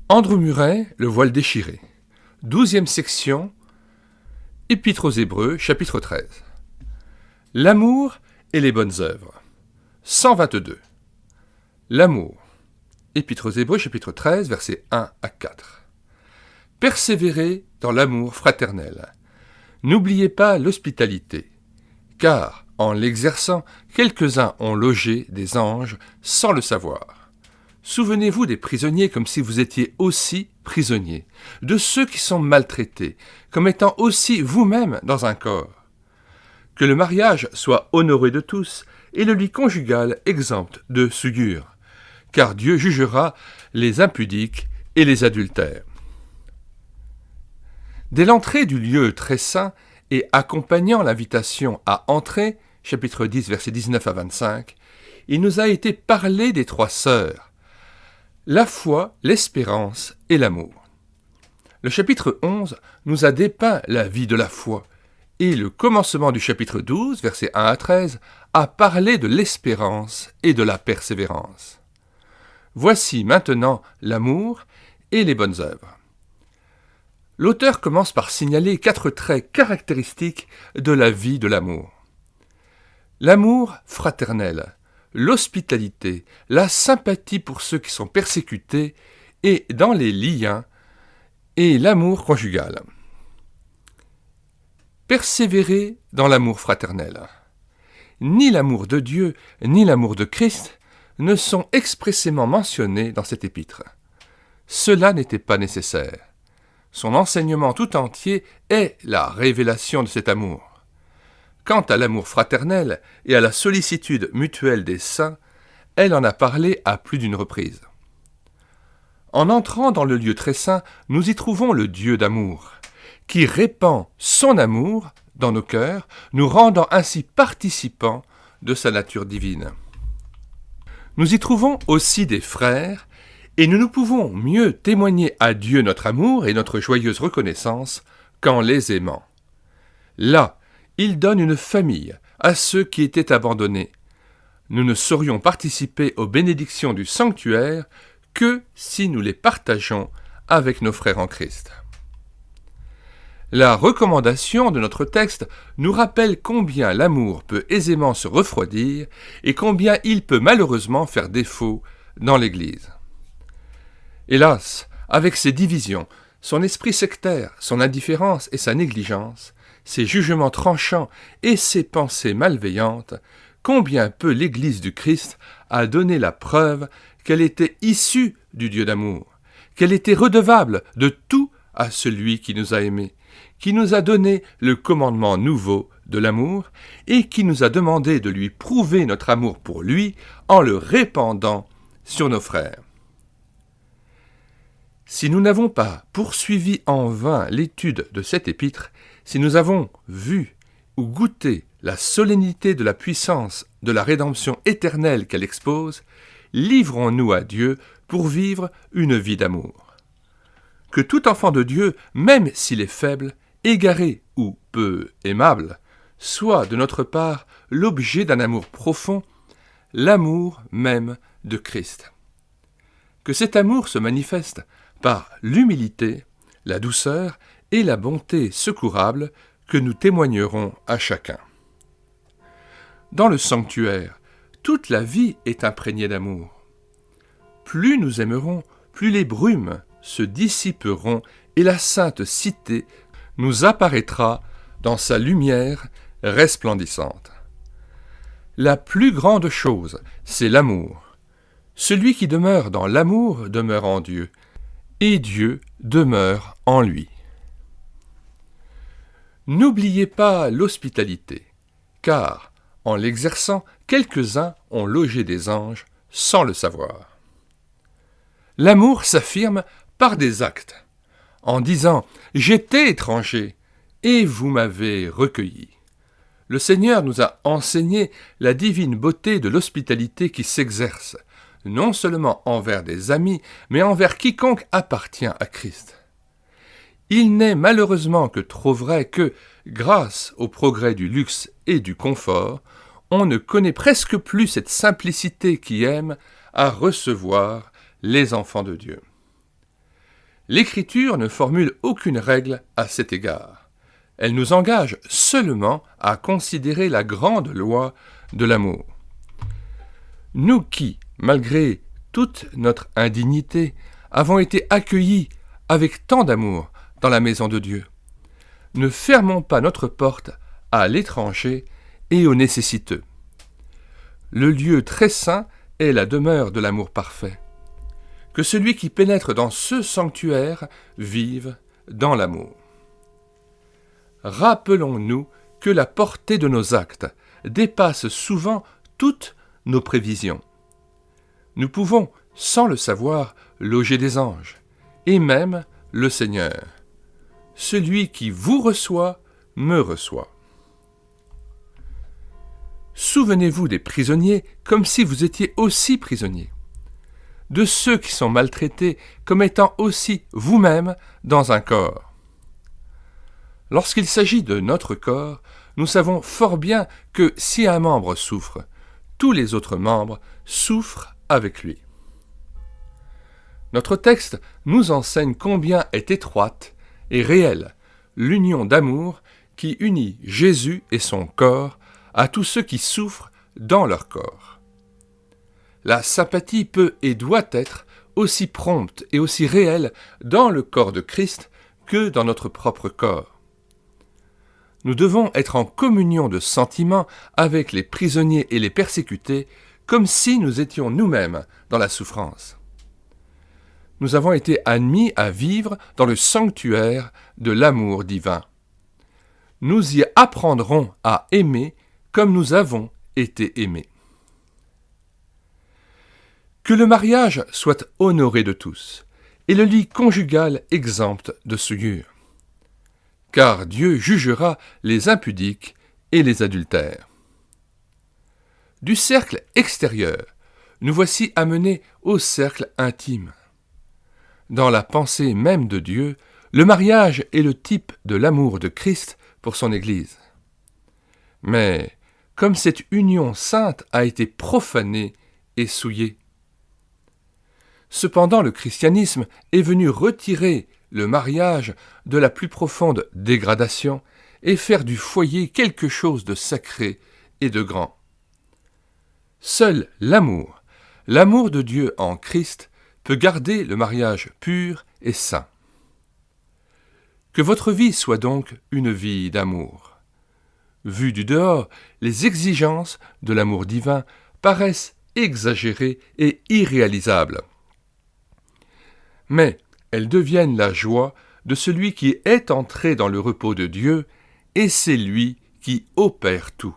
Andrew Murray, Le voile déchiré. 12e section, Épître aux Hébreux, chapitre 13. L'amour et les bonnes œuvres. 122. L'amour. Épître aux Hébreux, chapitre 13, versets 1 à 4. Persévérez dans l'amour fraternel. N'oubliez pas l'hospitalité, car, en l'exerçant, quelques-uns ont logé des anges sans le savoir. Souvenez-vous des prisonniers comme si vous étiez aussi prisonniers, de ceux qui sont maltraités, comme étant aussi vous-même dans un corps. Que le mariage soit honoré de tous, et le lit conjugal exempt de souillure, car Dieu jugera les impudiques et les adultères. Dès l'entrée du lieu très saint et accompagnant l'invitation à entrer, chapitre 10, versets 19 à 25, il nous a été parlé des trois sœurs, la foi, l'espérance et l'amour. Le chapitre 11 nous a dépeint la vie de la foi, et le commencement du chapitre 12, versets 1 à 13, a parlé de l'espérance et de la persévérance. Voici maintenant l'amour et les bonnes œuvres. L'auteur commence par signaler 4 traits caractéristiques de la vie de l'amour. L'amour fraternel, l'hospitalité, la sympathie pour ceux qui sont persécutés et dans les liens, et l'amour conjugal. Persévérer dans l'amour fraternel. Ni l'amour de Dieu, ni l'amour de Christ ne sont expressément mentionnés dans cet épître. Cela n'était pas nécessaire. Son enseignement tout entier est la révélation de cet amour. Quant à l'amour fraternel et à la sollicitude mutuelle des saints, elle en a parlé à plus d'une reprise. En entrant dans le lieu très saint, nous y trouvons le Dieu d'amour, qui répand son amour dans nos cœurs, nous rendant ainsi participants de sa nature divine. Nous y trouvons aussi des frères, et nous ne pouvons mieux témoigner à Dieu notre amour et notre joyeuse reconnaissance qu'en les aimant. Là, il donne une famille à ceux qui étaient abandonnés. Nous ne saurions participer aux bénédictions du sanctuaire que si nous les partageons avec nos frères en Christ. La recommandation de notre texte nous rappelle combien l'amour peut aisément se refroidir et combien il peut malheureusement faire défaut dans l'Église. Hélas, avec ses divisions, son esprit sectaire, son indifférence et sa négligence, ses jugements tranchants et ses pensées malveillantes, combien peu l'Église du Christ a donné la preuve qu'elle était issue du Dieu d'amour, qu'elle était redevable de tout à celui qui nous a aimés, qui nous a donné le commandement nouveau de l'amour et qui nous a demandé de lui prouver notre amour pour lui en le répandant sur nos frères. Si nous n'avons pas poursuivi en vain l'étude de cet épître, si nous avons vu ou goûté la solennité de la puissance de la rédemption éternelle qu'elle expose, livrons-nous à Dieu pour vivre une vie d'amour. Que tout enfant de Dieu, même s'il est faible, égaré ou peu aimable, soit de notre part l'objet d'un amour profond, l'amour même de Christ. Que cet amour se manifeste par l'humilité, la douceur et la bonté secourable que nous témoignerons à chacun. Dans le sanctuaire, toute la vie est imprégnée d'amour. Plus nous aimerons, plus les brumes se dissiperont et la sainte cité nous apparaîtra dans sa lumière resplendissante. La plus grande chose, c'est l'amour. Celui qui demeure dans l'amour demeure en Dieu, et Dieu demeure en lui. N'oubliez pas l'hospitalité, car, en l'exerçant, quelques-uns ont logé des anges sans le savoir. L'amour s'affirme par des actes, en disant « J'étais étranger, et vous m'avez recueilli ». Le Seigneur nous a enseigné la divine beauté de l'hospitalité qui s'exerce, non seulement envers des amis, mais envers quiconque appartient à Christ. Il n'est malheureusement que trop vrai que, grâce au progrès du luxe et du confort, on ne connaît presque plus cette simplicité qui aime à recevoir les enfants de Dieu. L'Écriture ne formule aucune règle à cet égard. Elle nous engage seulement à considérer la grande loi de l'amour. Nous qui, malgré toute notre indignité, avons été accueillis avec tant d'amour dans la maison de Dieu, ne fermons pas notre porte à l'étranger et aux nécessiteux. Le lieu très saint est la demeure de l'amour parfait. Que celui qui pénètre dans ce sanctuaire vive dans l'amour. Rappelons-nous que la portée de nos actes dépasse souvent toutes nos prévisions. Nous pouvons, sans le savoir, loger des anges, et même le Seigneur. Celui qui vous reçoit, me reçoit. Souvenez-vous des prisonniers comme si vous étiez aussi prisonniers. De ceux qui sont maltraités comme étant aussi vous-même dans un corps. Lorsqu'il s'agit de notre corps, nous savons fort bien que si un membre souffre, tous les autres membres souffrent avec lui. Notre texte nous enseigne combien est étroite et réelle l'union d'amour qui unit Jésus et son corps à tous ceux qui souffrent dans leur corps. La sympathie peut et doit être aussi prompte et aussi réelle dans le corps de Christ que dans notre propre corps. Nous devons être en communion de sentiments avec les prisonniers et les persécutés, comme si nous étions nous-mêmes dans la souffrance. Nous avons été admis à vivre dans le sanctuaire de l'amour divin. Nous y apprendrons à aimer comme nous avons été aimés. Que le mariage soit honoré de tous, et le lit conjugal exempt de souillure. Car Dieu jugera les impudiques et les adultères. Du cercle extérieur, nous voici amenés au cercle intime. Dans la pensée même de Dieu, le mariage est le type de l'amour de Christ pour son Église. Mais comme cette union sainte a été profanée et souillée. Cependant, le christianisme est venu retirer le mariage de la plus profonde dégradation et faire du foyer quelque chose de sacré et de grand. Seul l'amour de Dieu en Christ, peut garder le mariage pur et saint. Que votre vie soit donc une vie d'amour. Vu du dehors, les exigences de l'amour divin paraissent exagérées et irréalisables. Mais elles deviennent la joie de celui qui est entré dans le repos de Dieu, et c'est lui qui opère tout.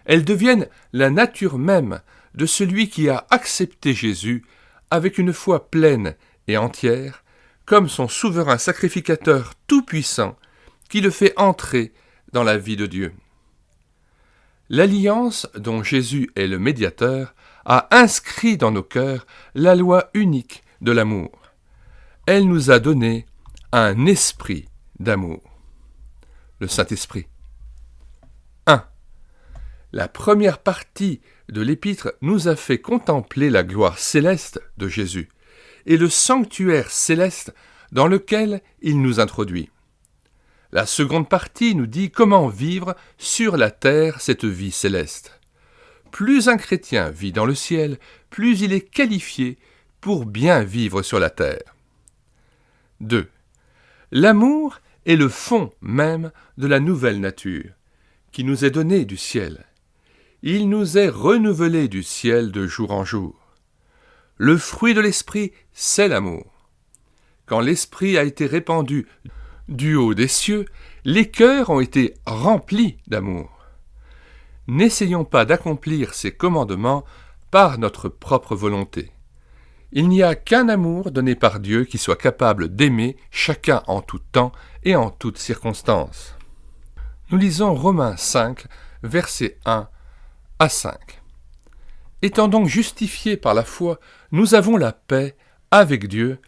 Elles deviennent la nature même de celui qui a accepté Jésus avec une foi pleine et entière, comme son souverain sacrificateur tout-puissant qui le fait entrer dans la vie de Dieu. L'alliance dont Jésus est le médiateur a inscrit dans nos cœurs la loi unique de l'amour. Elle nous a donné un esprit d'amour. Le Saint-Esprit. 1. La première partie de l'épître nous a fait contempler la gloire céleste de Jésus et le sanctuaire céleste dans lequel il nous introduit. La seconde partie nous dit comment vivre sur la terre cette vie céleste. Plus un chrétien vit dans le ciel, plus il est qualifié pour bien vivre sur la terre. 2. L'amour est le fond même de la nouvelle nature, qui nous est donnée du ciel. Il nous est renouvelé du ciel de jour en jour. Le fruit de l'esprit, c'est l'amour. Quand l'esprit a été répandu du haut des cieux, les cœurs ont été remplis d'amour. N'essayons pas d'accomplir ces commandements par notre propre volonté. Il n'y a qu'un amour donné par Dieu qui soit capable d'aimer chacun en tout temps et en toutes circonstances. Nous lisons Romains 5, versets 1 à 5. Étant donc justifiés par la foi, nous avons la paix avec Dieu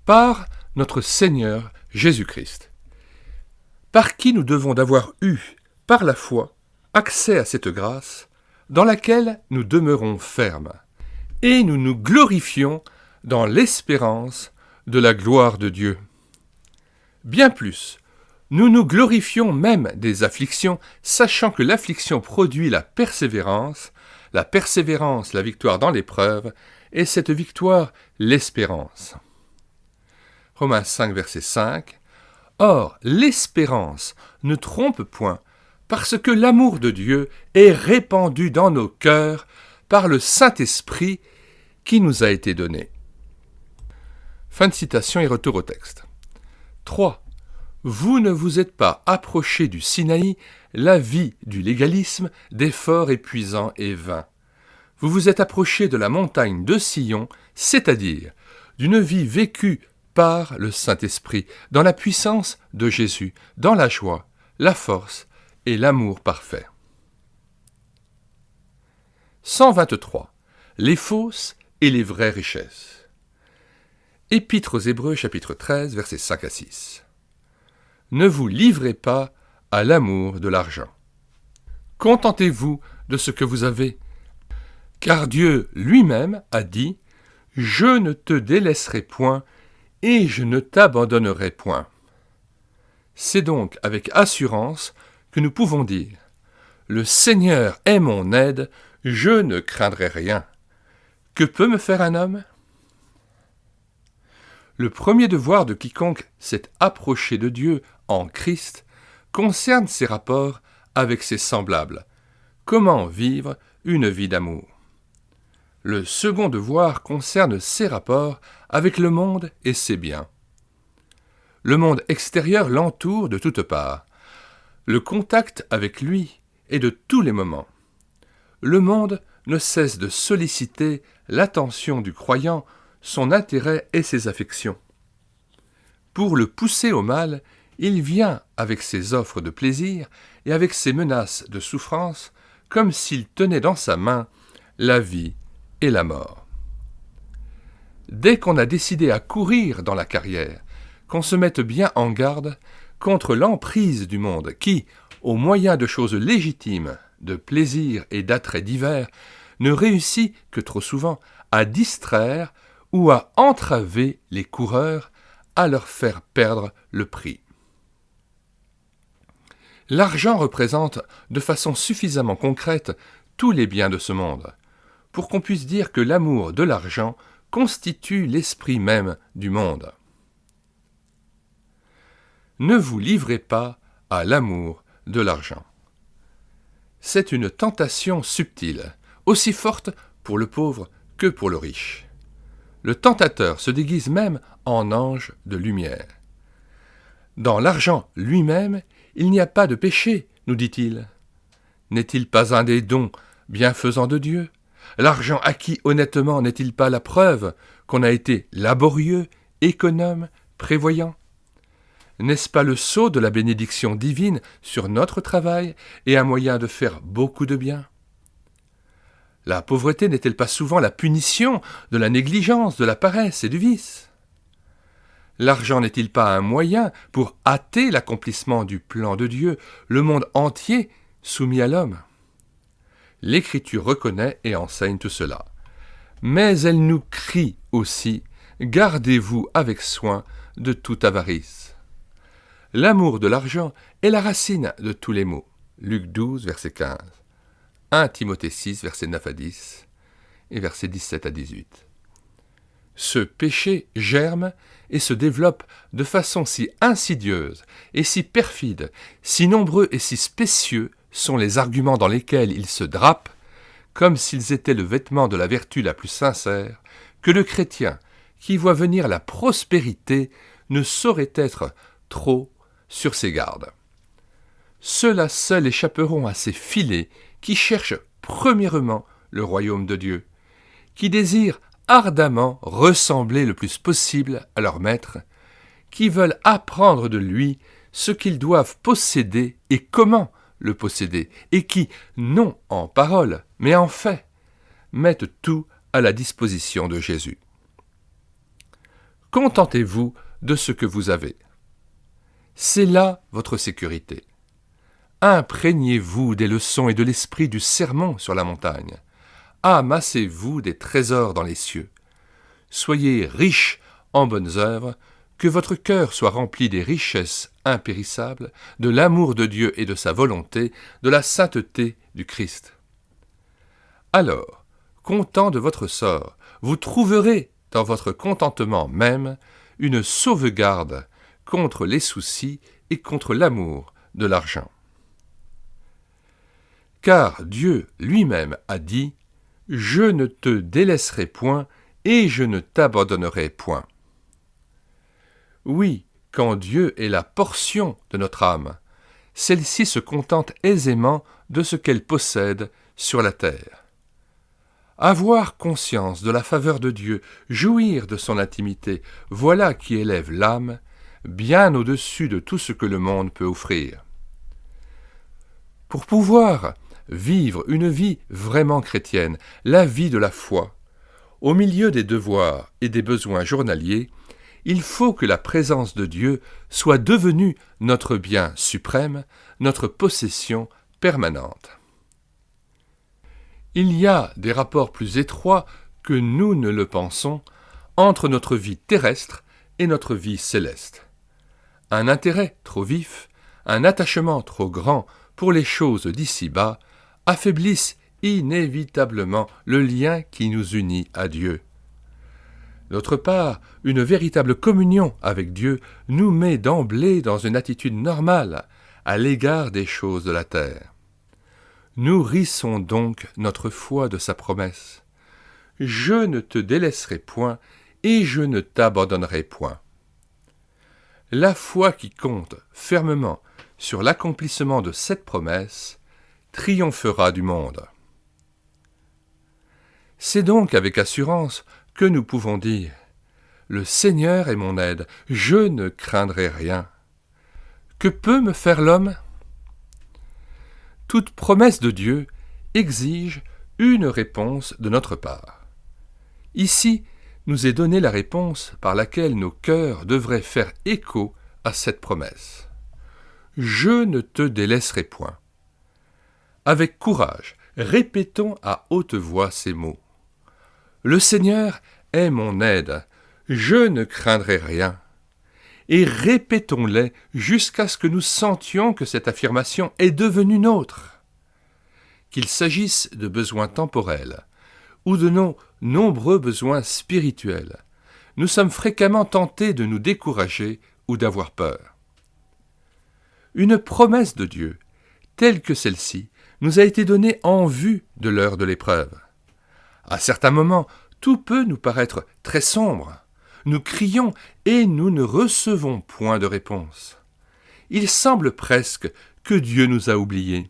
par notre Seigneur Jésus-Christ, par qui nous devons d'avoir eu, par la foi, accès à cette grâce, dans laquelle nous demeurons fermes, et nous nous glorifions dans l'espérance de la gloire de Dieu. Bien plus, nous nous glorifions même des afflictions, sachant que l'affliction produit la persévérance la victoire dans l'épreuve, et cette victoire, l'espérance. Romains 5, verset 5. Or, l'espérance ne trompe point, parce que l'amour de Dieu est répandu dans nos cœurs par le Saint-Esprit qui nous a été donné. Fin de citation et retour au texte. 3. Vous ne vous êtes pas approché du Sinaï, la vie du légalisme, d'efforts épuisants et vains. Vous vous êtes approché de la montagne de Sion, c'est-à-dire d'une vie vécue par le Saint-Esprit, dans la puissance de Jésus, dans la joie, la force et l'amour parfait. 123. Les fausses et les vraies richesses. Épître aux Hébreux, chapitre 13, versets 5 à 6. Ne vous livrez pas à l'amour de l'argent. Contentez-vous de ce que vous avez, car Dieu lui-même a dit « Je ne te délaisserai point et je ne t'abandonnerai point ». C'est donc avec assurance que nous pouvons dire « Le Seigneur est mon aide, je ne craindrai rien. Que peut me faire un homme ?» Le premier devoir de quiconque s'est approché de Dieu en Christ concerne ses rapports avec ses semblables. Comment vivre une vie d'amour? Le second devoir concerne ses rapports avec le monde et ses biens. Le monde extérieur l'entoure de toutes parts. Le contact avec lui est de tous les moments. Le monde ne cesse de solliciter l'attention du croyant, son intérêt et ses affections. Pour le pousser au mal, il vient avec ses offres de plaisir et avec ses menaces de souffrance, comme s'il tenait dans sa main la vie et la mort. Dès qu'on a décidé à courir dans la carrière, qu'on se mette bien en garde contre l'emprise du monde qui, au moyen de choses légitimes, de plaisirs et d'attraits divers, ne réussit que trop souvent à distraire ou à entraver les coureurs, à leur faire perdre le prix. L'argent représente de façon suffisamment concrète tous les biens de ce monde, pour qu'on puisse dire que l'amour de l'argent constitue l'esprit même du monde. Ne vous livrez pas à l'amour de l'argent. C'est une tentation subtile, aussi forte pour le pauvre que pour le riche. Le tentateur se déguise même en ange de lumière. Dans l'argent lui-même, il n'y a pas de péché, nous dit-il. N'est-il pas un des dons bienfaisants de Dieu? L'argent acquis honnêtement n'est-il pas la preuve qu'on a été laborieux, économe, prévoyant? N'est-ce pas le sceau de la bénédiction divine sur notre travail et un moyen de faire beaucoup de bien? La pauvreté n'est-elle pas souvent la punition de la négligence, de la paresse et du vice? L'argent n'est-il pas un moyen pour hâter l'accomplissement du plan de Dieu, le monde entier soumis à l'homme? L'Écriture reconnaît et enseigne tout cela. Mais elle nous crie aussi « Gardez-vous avec soin de toute avarice ». L'amour de l'argent est la racine de tous les maux. Luc 12, verset 15. 1 Timothée 6, versets 9 à 10 et versets 17 à 18. Ce péché germe et se développe de façon si insidieuse et si perfide, si nombreux et si spécieux sont les arguments dans lesquels il se drape, comme s'ils étaient le vêtement de la vertu la plus sincère, que le chrétien, qui voit venir la prospérité, ne saurait être trop sur ses gardes. Ceux-là seuls échapperont à ces filets qui cherchent premièrement le royaume de Dieu, qui désirent ardemment ressembler le plus possible à leur maître, qui veulent apprendre de lui ce qu'ils doivent posséder et comment le posséder, et qui, non en parole, mais en fait, mettent tout à la disposition de Jésus. Contentez-vous de ce que vous avez. C'est là votre sécurité. Imprégnez-vous des leçons et de l'esprit du sermon sur la montagne. Amassez-vous des trésors dans les cieux. Soyez riches en bonnes œuvres, que votre cœur soit rempli des richesses impérissables, de l'amour de Dieu et de sa volonté, de la sainteté du Christ. Alors, content de votre sort, vous trouverez dans votre contentement même une sauvegarde contre les soucis et contre l'amour de l'argent. Car Dieu lui-même a dit « Je ne te délaisserai point et je ne t'abandonnerai point ». Oui, quand Dieu est la portion de notre âme, celle-ci se contente aisément de ce qu'elle possède sur la terre. Avoir conscience de la faveur de Dieu, jouir de son intimité, voilà qui élève l'âme, bien au-dessus de tout ce que le monde peut offrir. Pour pouvoir vivre une vie vraiment chrétienne, la vie de la foi, au milieu des devoirs et des besoins journaliers, il faut que la présence de Dieu soit devenue notre bien suprême, notre possession permanente. Il y a des rapports plus étroits que nous ne le pensons entre notre vie terrestre et notre vie céleste. Un intérêt trop vif, un attachement trop grand pour les choses d'ici-bas affaiblissent inévitablement le lien qui nous unit à Dieu. D'autre part, une véritable communion avec Dieu nous met d'emblée dans une attitude normale à l'égard des choses de la terre. Nourrissons donc notre foi de sa promesse. « Je ne te délaisserai point et je ne t'abandonnerai point ». La foi qui compte fermement sur l'accomplissement de cette promesse triomphera du monde. C'est donc avec assurance que nous pouvons dire « Le Seigneur est mon aide, je ne craindrai rien ». Que peut me faire l'homme ? Toute promesse de Dieu exige une réponse de notre part. Ici, nous est donnée la réponse par laquelle nos cœurs devraient faire écho à cette promesse. « Je ne te délaisserai point ». Avec courage, répétons à haute voix ces mots. Le Seigneur est mon aide, je ne craindrai rien. Et répétons-les jusqu'à ce que nous sentions que cette affirmation est devenue nôtre. Qu'il s'agisse de besoins temporels ou de nos nombreux besoins spirituels, nous sommes fréquemment tentés de nous décourager ou d'avoir peur. Une promesse de Dieu, telle que celle-ci, nous a été donnée en vue de l'heure de l'épreuve. À certains moments, tout peut nous paraître très sombre. Nous crions et nous ne recevons point de réponse. Il semble presque que Dieu nous a oubliés.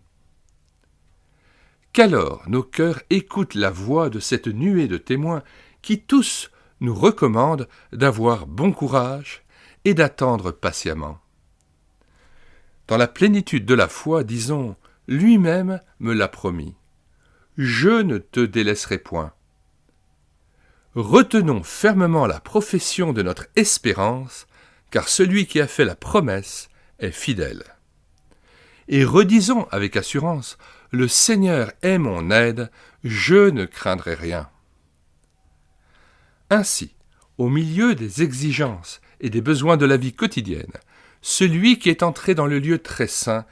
Qu'alors nos cœurs écoutent la voix de cette nuée de témoins qui tous nous recommandent d'avoir bon courage et d'attendre patiemment. Dans la plénitude de la foi, disons, lui-même me l'a promis. Je ne te délaisserai point. Retenons fermement la profession de notre espérance, car celui qui a fait la promesse est fidèle. Et redisons avec assurance, le Seigneur est mon aide, je ne craindrai rien. Ainsi, au milieu des exigences et des besoins de la vie quotidienne, celui qui est entré dans le lieu très saint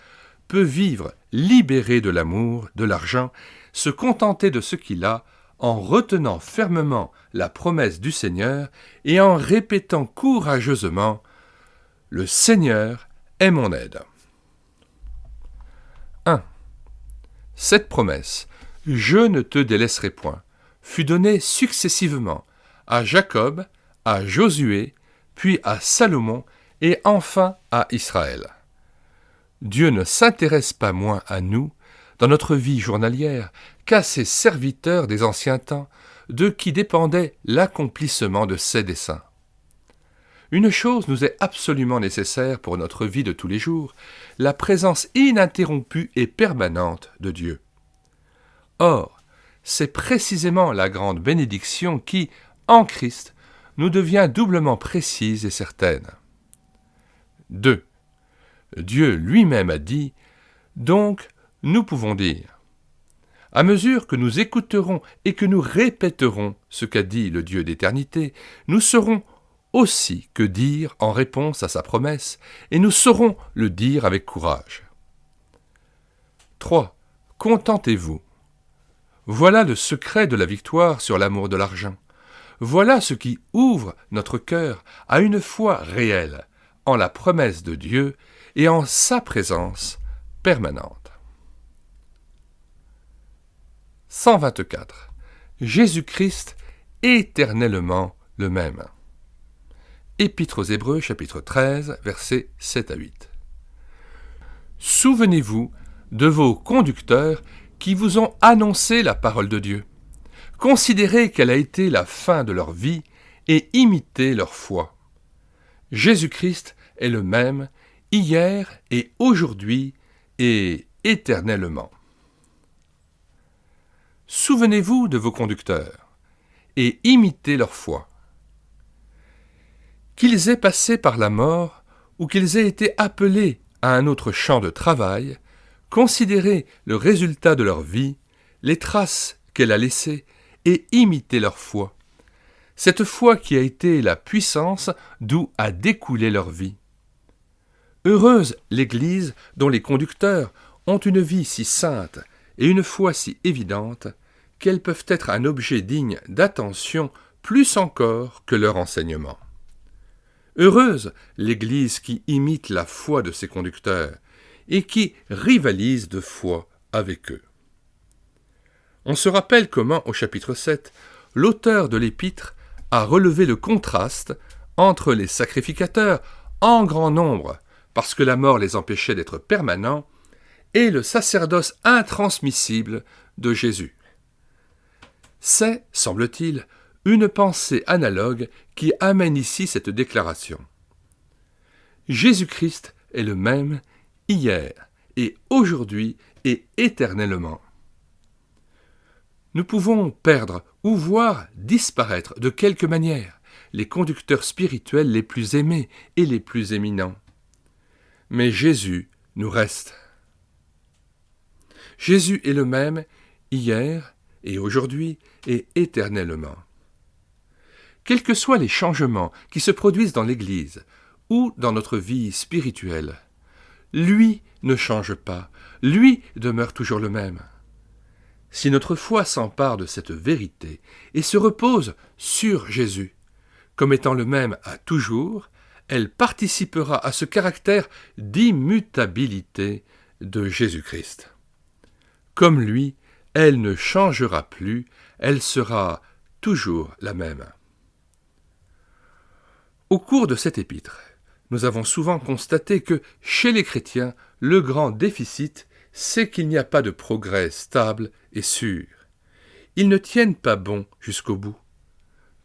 peut vivre libéré de l'amour, de l'argent, se contenter de ce qu'il a, en retenant fermement la promesse du Seigneur et en répétant courageusement « Le Seigneur est mon aide ». 1. Cette promesse « Je ne te délaisserai point » fut donnée successivement à Jacob, à Josué, puis à Salomon et enfin à Israël. Dieu ne s'intéresse pas moins à nous, dans notre vie journalière, qu'à ses serviteurs des anciens temps, de qui dépendait l'accomplissement de ses desseins. Une chose nous est absolument nécessaire pour notre vie de tous les jours, la présence ininterrompue et permanente de Dieu. Or, c'est précisément la grande bénédiction qui, en Christ, nous devient doublement précise et certaine. 2. Dieu lui-même a dit « Donc, nous pouvons dire ». À mesure que nous écouterons et que nous répéterons ce qu'a dit le Dieu d'éternité, nous serons aussi que dire en réponse à sa promesse, et nous saurons le dire avec courage. 3. Contentez-vous. Voilà le secret de la victoire sur l'amour de l'argent. Voilà ce qui ouvre notre cœur à une foi réelle, en la promesse de Dieu et en sa présence permanente. 124. Jésus-Christ éternellement le même. Épître aux Hébreux, chapitre 13, versets 7 à 8. Souvenez-vous de vos conducteurs qui vous ont annoncé la parole de Dieu. Considérez quelle a été la fin de leur vie et imitez leur foi. Jésus-Christ est le même hier et aujourd'hui et éternellement. Souvenez-vous de vos conducteurs et imitez leur foi. Qu'ils aient passé par la mort ou qu'ils aient été appelés à un autre champ de travail, considérez le résultat de leur vie, les traces qu'elle a laissées et imitez leur foi. Cette foi qui a été la puissance d'où a découlé leur vie. Heureuse l'Église dont les conducteurs ont une vie si sainte et une foi si évidente qu'elles peuvent être un objet digne d'attention plus encore que leur enseignement. Heureuse l'Église qui imite la foi de ses conducteurs et qui rivalise de foi avec eux. On se rappelle comment, au chapitre 7, l'auteur de l'Épître a relevé le contraste entre les sacrificateurs en grand nombre, parce que la mort les empêchait d'être permanents, et le sacerdoce intransmissible de Jésus. C'est, semble-t-il, une pensée analogue qui amène ici cette déclaration. Jésus-Christ est le même hier et aujourd'hui et éternellement. Nous pouvons perdre ou voir disparaître de quelque manière les conducteurs spirituels les plus aimés et les plus éminents. Mais Jésus nous reste. Jésus est le même hier et aujourd'hui et éternellement. Quels que soient les changements qui se produisent dans l'Église ou dans notre vie spirituelle, lui ne change pas, lui demeure toujours le même. Si notre foi s'empare de cette vérité et se repose sur Jésus, comme étant le même à toujours, elle participera à ce caractère d'immutabilité de Jésus-Christ. Comme lui, elle ne changera plus, elle sera toujours la même. Au cours de cette épître, nous avons souvent constaté que, chez les chrétiens, le grand déficit, c'est qu'il n'y a pas de progrès stable et sûr. Ils ne tiennent pas bon jusqu'au bout.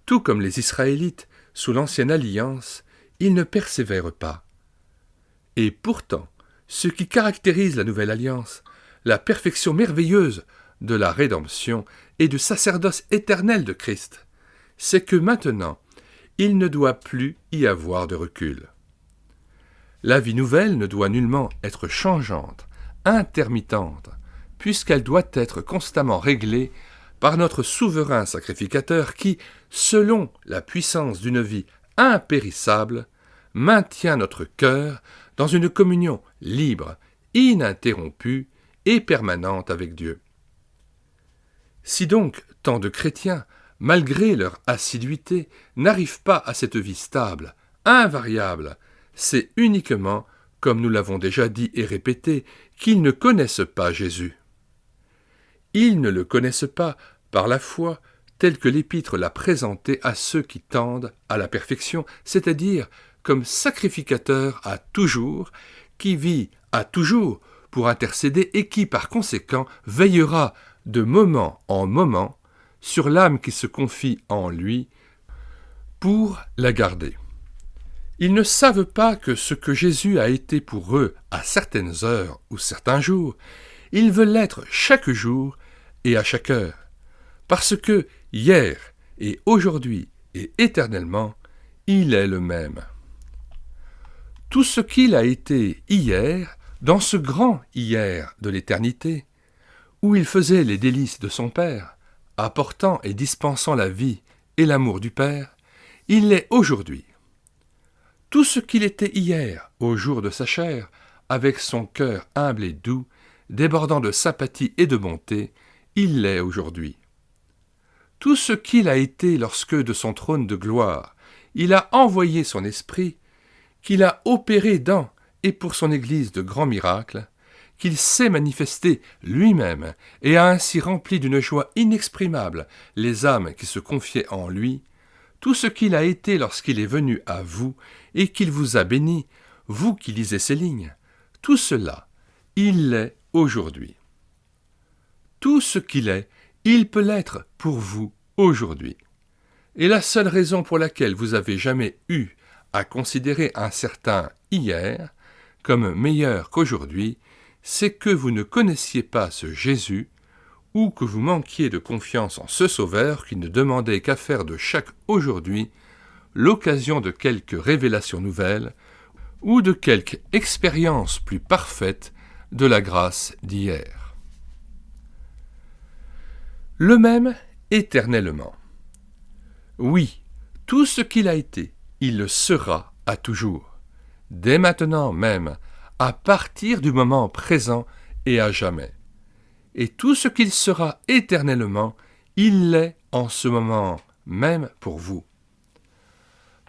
Tout comme les Israélites, sous l'ancienne alliance, ils ne persévèrent pas. Et pourtant, ce qui caractérise la nouvelle alliance, la perfection merveilleuse de la rédemption et du sacerdoce éternel de Christ, c'est que maintenant, il ne doit plus y avoir de recul. La vie nouvelle ne doit nullement être changeante, intermittente, puisqu'elle doit être constamment réglée par notre souverain sacrificateur qui, selon la puissance d'une vie impérissable, maintient notre cœur dans une communion libre, ininterrompue et permanente avec Dieu. Si donc tant de chrétiens, malgré leur assiduité, n'arrivent pas à cette vie stable, invariable, c'est uniquement, comme nous l'avons déjà dit et répété, qu'ils ne connaissent pas Jésus. Ils ne le connaissent pas par la foi telle que l'Épître l'a présenté à ceux qui tendent à la perfection, c'est-à-dire comme sacrificateur à toujours, qui vit à toujours pour intercéder et qui, par conséquent, veillera de moment en moment sur l'âme qui se confie en lui pour la garder. Ils ne savent pas que ce que Jésus a été pour eux à certaines heures ou certains jours, il veut l'être chaque jour et à chaque heure, parce que hier et aujourd'hui et éternellement, il est le même. Tout ce qu'il a été hier, dans ce grand hier de l'éternité, où il faisait les délices de son Père, apportant et dispensant la vie et l'amour du Père, il l'est aujourd'hui. Tout ce qu'il était hier, au jour de sa chair, avec son cœur humble et doux, débordant de sympathie et de bonté, il l'est aujourd'hui. Tout ce qu'il a été lorsque, de son trône de gloire, il a envoyé son esprit, qu'il a opéré dans et pour son Église de grands miracles, qu'il s'est manifesté lui-même et a ainsi rempli d'une joie inexprimable les âmes qui se confiaient en lui, tout ce qu'il a été lorsqu'il est venu à vous et qu'il vous a béni, vous qui lisez ces lignes, tout cela, il l'est aujourd'hui. Tout ce qu'il est, il peut l'être pour vous aujourd'hui. Et la seule raison pour laquelle vous avez jamais eu à considérer un certain hier comme meilleur qu'aujourd'hui, c'est que vous ne connaissiez pas ce Jésus, ou que vous manquiez de confiance en ce Sauveur qui ne demandait qu'à faire de chaque aujourd'hui l'occasion de quelque révélation nouvelle ou de quelque expérience plus parfaite de la grâce d'hier. Le même éternellement. Oui, tout ce qu'il a été, il le sera à toujours, dès maintenant même, à partir du moment présent et à jamais. Et tout ce qu'il sera éternellement, il l'est en ce moment même pour vous.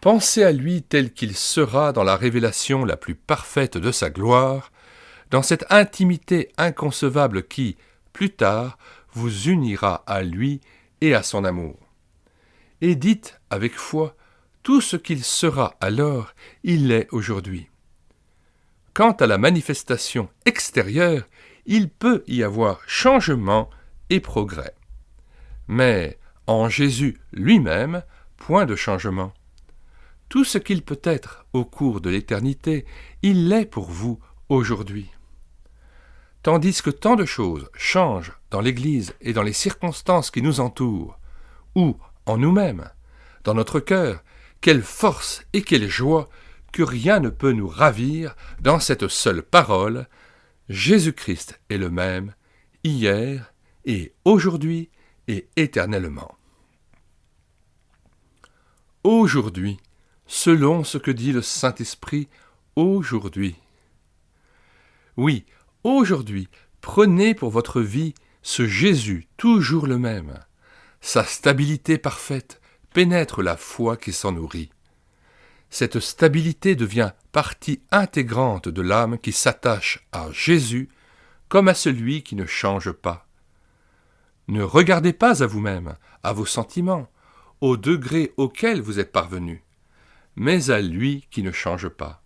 Pensez à lui tel qu'il sera dans la révélation la plus parfaite de sa gloire, dans cette intimité inconcevable qui, plus tard, vous unira à lui et à son amour. Et dites avec foi, tout ce qu'il sera alors, il l'est aujourd'hui. Quant à la manifestation extérieure, il peut y avoir changement et progrès. Mais en Jésus lui-même, point de changement. Tout ce qu'il peut être au cours de l'éternité, il l'est pour vous aujourd'hui. Tandis que tant de choses changent dans l'Église et dans les circonstances qui nous entourent, ou en nous-mêmes, dans notre cœur, quelle force et quelle joie que rien ne peut nous ravir dans cette seule parole, Jésus-Christ est le même, hier et aujourd'hui et éternellement. Aujourd'hui, selon ce que dit le Saint-Esprit, aujourd'hui. Oui, aujourd'hui, prenez pour votre vie ce Jésus toujours le même. Sa stabilité parfaite pénètre la foi qui s'en nourrit. Cette stabilité devient partie intégrante de l'âme qui s'attache à Jésus comme à celui qui ne change pas. Ne regardez pas à vous-même, à vos sentiments, au degré auquel vous êtes parvenu, mais à lui qui ne change pas.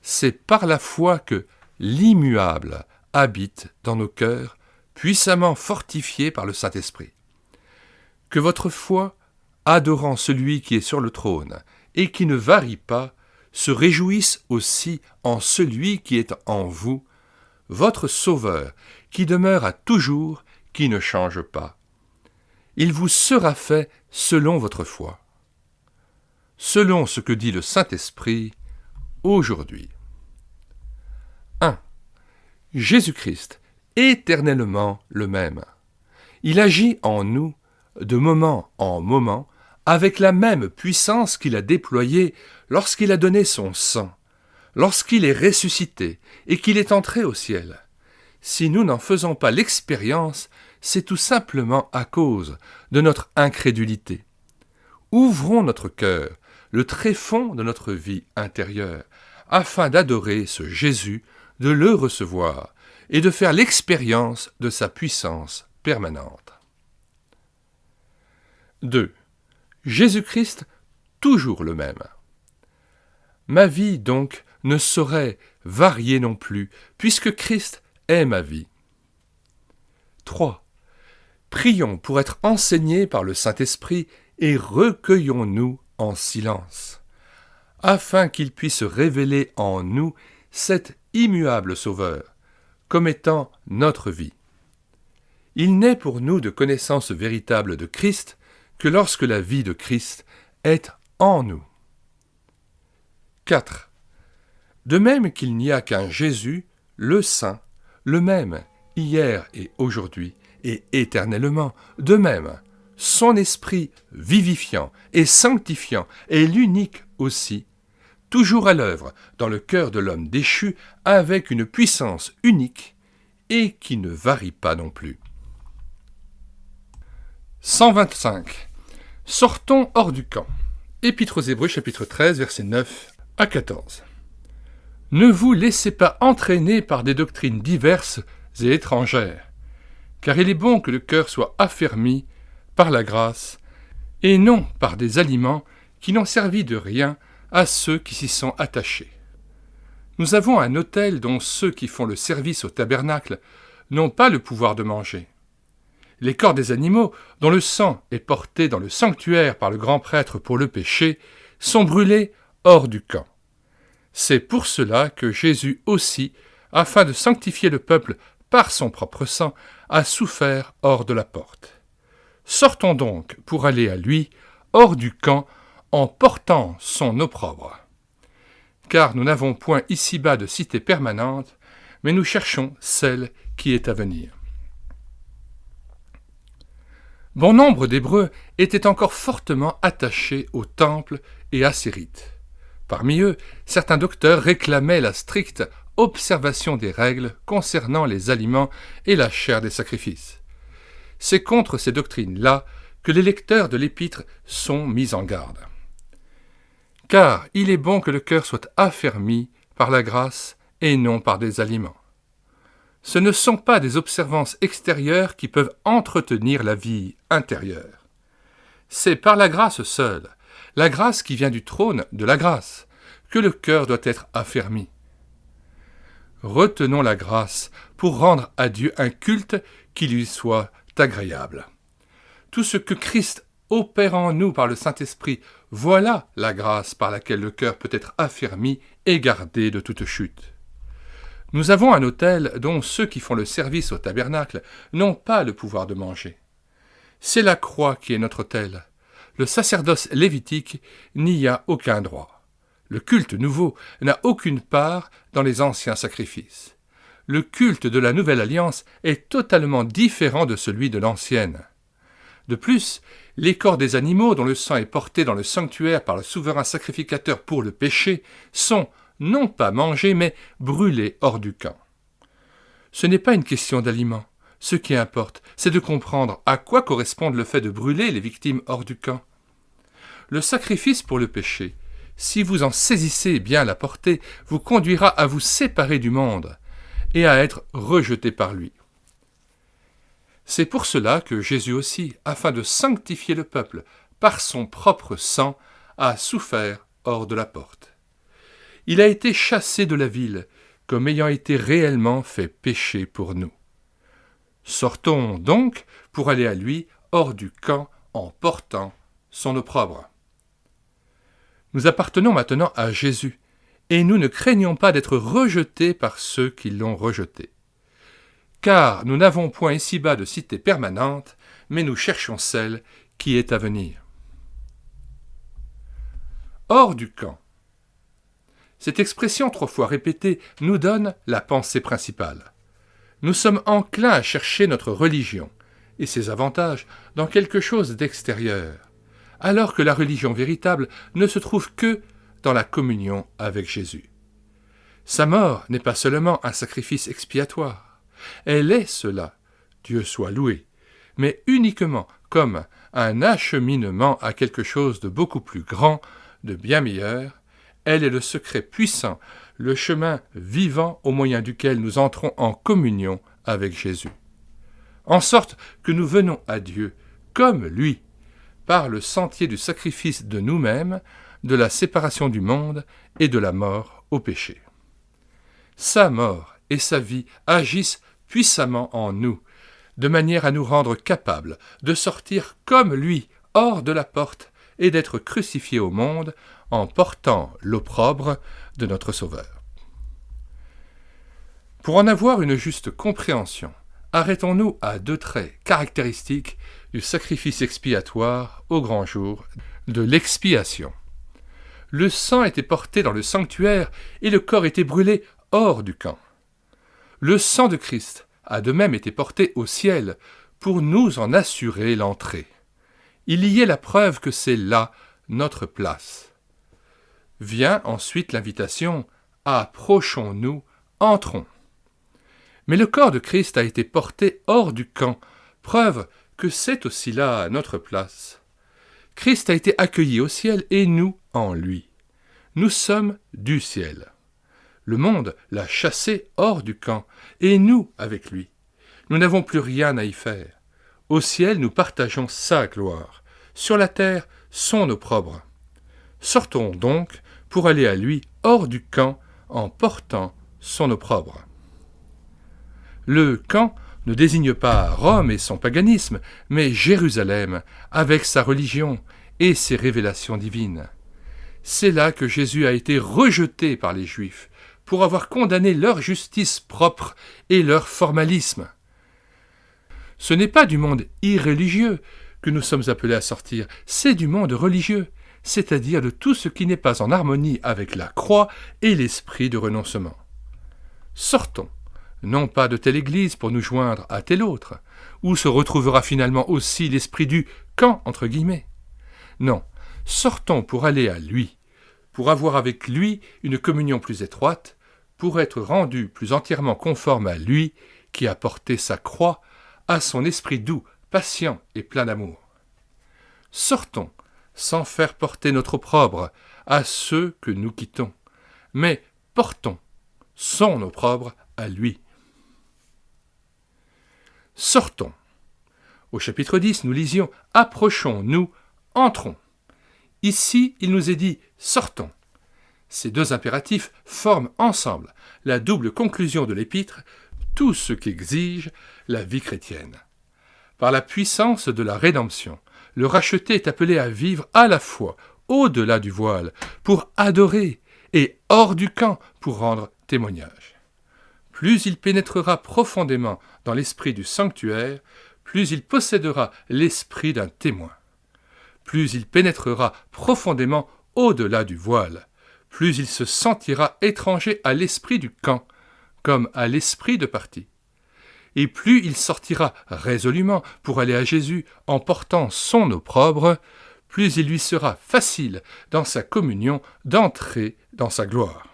C'est par la foi que l'immuable habite dans nos cœurs, puissamment fortifié par le Saint-Esprit. Que votre foi, adorant celui qui est sur le trône et qui ne varie pas, se réjouisse aussi en celui qui est en vous, votre Sauveur, qui demeure à toujours, qui ne change pas. Il vous sera fait selon votre foi. Selon ce que dit le Saint-Esprit, aujourd'hui. 1. Jésus-Christ, éternellement le même. Il agit en nous, de moment en moment, avec la même puissance qu'il a déployée lorsqu'il a donné son sang, lorsqu'il est ressuscité et qu'il est entré au ciel. Si nous n'en faisons pas l'expérience, c'est tout simplement à cause de notre incrédulité. Ouvrons notre cœur, le tréfonds de notre vie intérieure, afin d'adorer ce Jésus, de le recevoir et de faire l'expérience de sa puissance permanente. 2. Jésus-Christ, toujours le même. Ma vie, donc, ne saurait varier non plus, puisque Christ est ma vie. 3. Prions pour être enseignés par le Saint-Esprit et recueillons-nous en silence, afin qu'il puisse révéler en nous cet immuable Sauveur, comme étant notre vie. Il n'est pour nous de connaissance véritable de Christ que lorsque la vie de Christ est en nous. 4. De même qu'il n'y a qu'un Jésus, le Saint, le même, hier et aujourd'hui, et éternellement, de même, son esprit vivifiant et sanctifiant est l'unique aussi, toujours à l'œuvre dans le cœur de l'homme déchu avec une puissance unique et qui ne varie pas non plus. 125. Sortons hors du camp. Épître aux Hébreux, chapitre 13, versets 9 à 14. Ne vous laissez pas entraîner par des doctrines diverses et étrangères, car il est bon que le cœur soit affermi par la grâce, et non par des aliments qui n'ont servi de rien à ceux qui s'y sont attachés. Nous avons un autel dont ceux qui font le service au tabernacle n'ont pas le pouvoir de manger. Les corps des animaux, dont le sang est porté dans le sanctuaire par le grand prêtre pour le péché, sont brûlés hors du camp. C'est pour cela que Jésus aussi, afin de sanctifier le peuple par son propre sang, a souffert hors de la porte. Sortons donc pour aller à lui, hors du camp, en portant son opprobre. Car nous n'avons point ici-bas de cité permanente, mais nous cherchons celle qui est à venir. Bon nombre d'Hébreux étaient encore fortement attachés au temple et à ses rites. Parmi eux, certains docteurs réclamaient la stricte observation des règles concernant les aliments et la chair des sacrifices. C'est contre ces doctrines-là que les lecteurs de l'Épître sont mis en garde. Car il est bon que le cœur soit affermi par la grâce et non par des aliments. Ce ne sont pas des observances extérieures qui peuvent entretenir la vie intérieure. C'est par la grâce seule, la grâce qui vient du trône de la grâce, que le cœur doit être affermi. Retenons la grâce pour rendre à Dieu un culte qui lui soit agréable. Tout ce que Christ opère en nous par le Saint-Esprit, voilà la grâce par laquelle le cœur peut être affermi et gardé de toute chute. Nous avons un autel dont ceux qui font le service au tabernacle n'ont pas le pouvoir de manger. C'est la croix qui est notre autel. Le sacerdoce lévitique n'y a aucun droit. Le culte nouveau n'a aucune part dans les anciens sacrifices. Le culte de la nouvelle alliance est totalement différent de celui de l'ancienne. De plus, les corps des animaux dont le sang est porté dans le sanctuaire par le souverain sacrificateur pour le péché sont non pas mangés, mais brûlés hors du camp. Ce n'est pas une question d'aliments. Ce qui importe, c'est de comprendre à quoi correspond le fait de brûler les victimes hors du camp. Le sacrifice pour le péché, si vous en saisissez bien la portée, vous conduira à vous séparer du monde et à être rejeté par lui. C'est pour cela que Jésus aussi, afin de sanctifier le peuple par son propre sang, a souffert hors de la porte. Il a été chassé de la ville, comme ayant été réellement fait péché pour nous. Sortons donc pour aller à lui hors du camp en portant son opprobre. Nous appartenons maintenant à Jésus, et nous ne craignons pas d'être rejetés par ceux qui l'ont rejeté. Car nous n'avons point ici-bas de cité permanente, mais nous cherchons celle qui est à venir. Hors du camp. Cette expression 3 fois répétée nous donne la pensée principale. Nous sommes enclins à chercher notre religion et ses avantages dans quelque chose d'extérieur, alors que la religion véritable ne se trouve que dans la communion avec Jésus. Sa mort n'est pas seulement un sacrifice expiatoire, elle est cela, Dieu soit loué, mais uniquement comme un acheminement à quelque chose de beaucoup plus grand, de bien meilleur. Elle est le secret puissant, le chemin vivant au moyen duquel nous entrons en communion avec Jésus. En sorte que nous venons à Dieu comme lui, par le sentier du sacrifice de nous-mêmes, de la séparation du monde et de la mort au péché. Sa mort et sa vie agissent puissamment en nous, de manière à nous rendre capables de sortir comme lui hors de la porte et d'être crucifiés au monde en portant l'opprobre de notre Sauveur. Pour en avoir une juste compréhension, arrêtons-nous à 2 traits caractéristiques du sacrifice expiatoire au grand jour de l'expiation. Le sang était porté dans le sanctuaire et le corps était brûlé hors du camp. Le sang de Christ a de même été porté au ciel pour nous en assurer l'entrée. Il y est la preuve que c'est là notre place. Vient ensuite l'invitation « Approchons-nous, entrons ». Mais le corps de Christ a été porté hors du camp, preuve que c'est aussi là notre place. Christ a été accueilli au ciel et nous en lui. Nous sommes du ciel. Le monde l'a chassé hors du camp, et nous avec lui. Nous n'avons plus rien à y faire. Au ciel, nous partageons sa gloire. Sur la terre, son opprobre. Sortons donc pour aller à lui hors du camp en portant son opprobre. Le camp ne désigne pas Rome et son paganisme, mais Jérusalem avec sa religion et ses révélations divines. C'est là que Jésus a été rejeté par les Juifs pour avoir condamné leur justice propre et leur formalisme. Ce n'est pas du monde irréligieux que nous sommes appelés à sortir, c'est du monde religieux, c'est-à-dire de tout ce qui n'est pas en harmonie avec la croix et l'esprit de renoncement. Sortons, non pas de telle église pour nous joindre à telle autre, où se retrouvera finalement aussi l'esprit du « camp » entre guillemets. Non, sortons pour aller à lui, pour avoir avec lui une communion plus étroite, pour être rendus plus entièrement conformes à lui qui a porté sa croix, à son esprit doux, patient et plein d'amour. Sortons, sans faire porter notre opprobre à ceux que nous quittons, mais portons son opprobre à lui. Sortons. Au chapitre 10, nous lisions « Approchons-nous, entrons ». Ici, il nous est dit « Sortons ». Ces deux impératifs forment ensemble la double conclusion de l'épître, tout ce qu'exige la vie chrétienne. Par la puissance de la rédemption, le racheté est appelé à vivre à la fois au-delà du voile pour adorer et hors du camp pour rendre témoignage. Plus il pénétrera profondément dans l'esprit du sanctuaire, plus il possédera l'esprit d'un témoin. Plus il pénétrera profondément au-delà du voile, plus il se sentira étranger à l'esprit du camp, comme à l'esprit de parti. Et plus il sortira résolument pour aller à Jésus en portant son opprobre, plus il lui sera facile dans sa communion d'entrer dans sa gloire.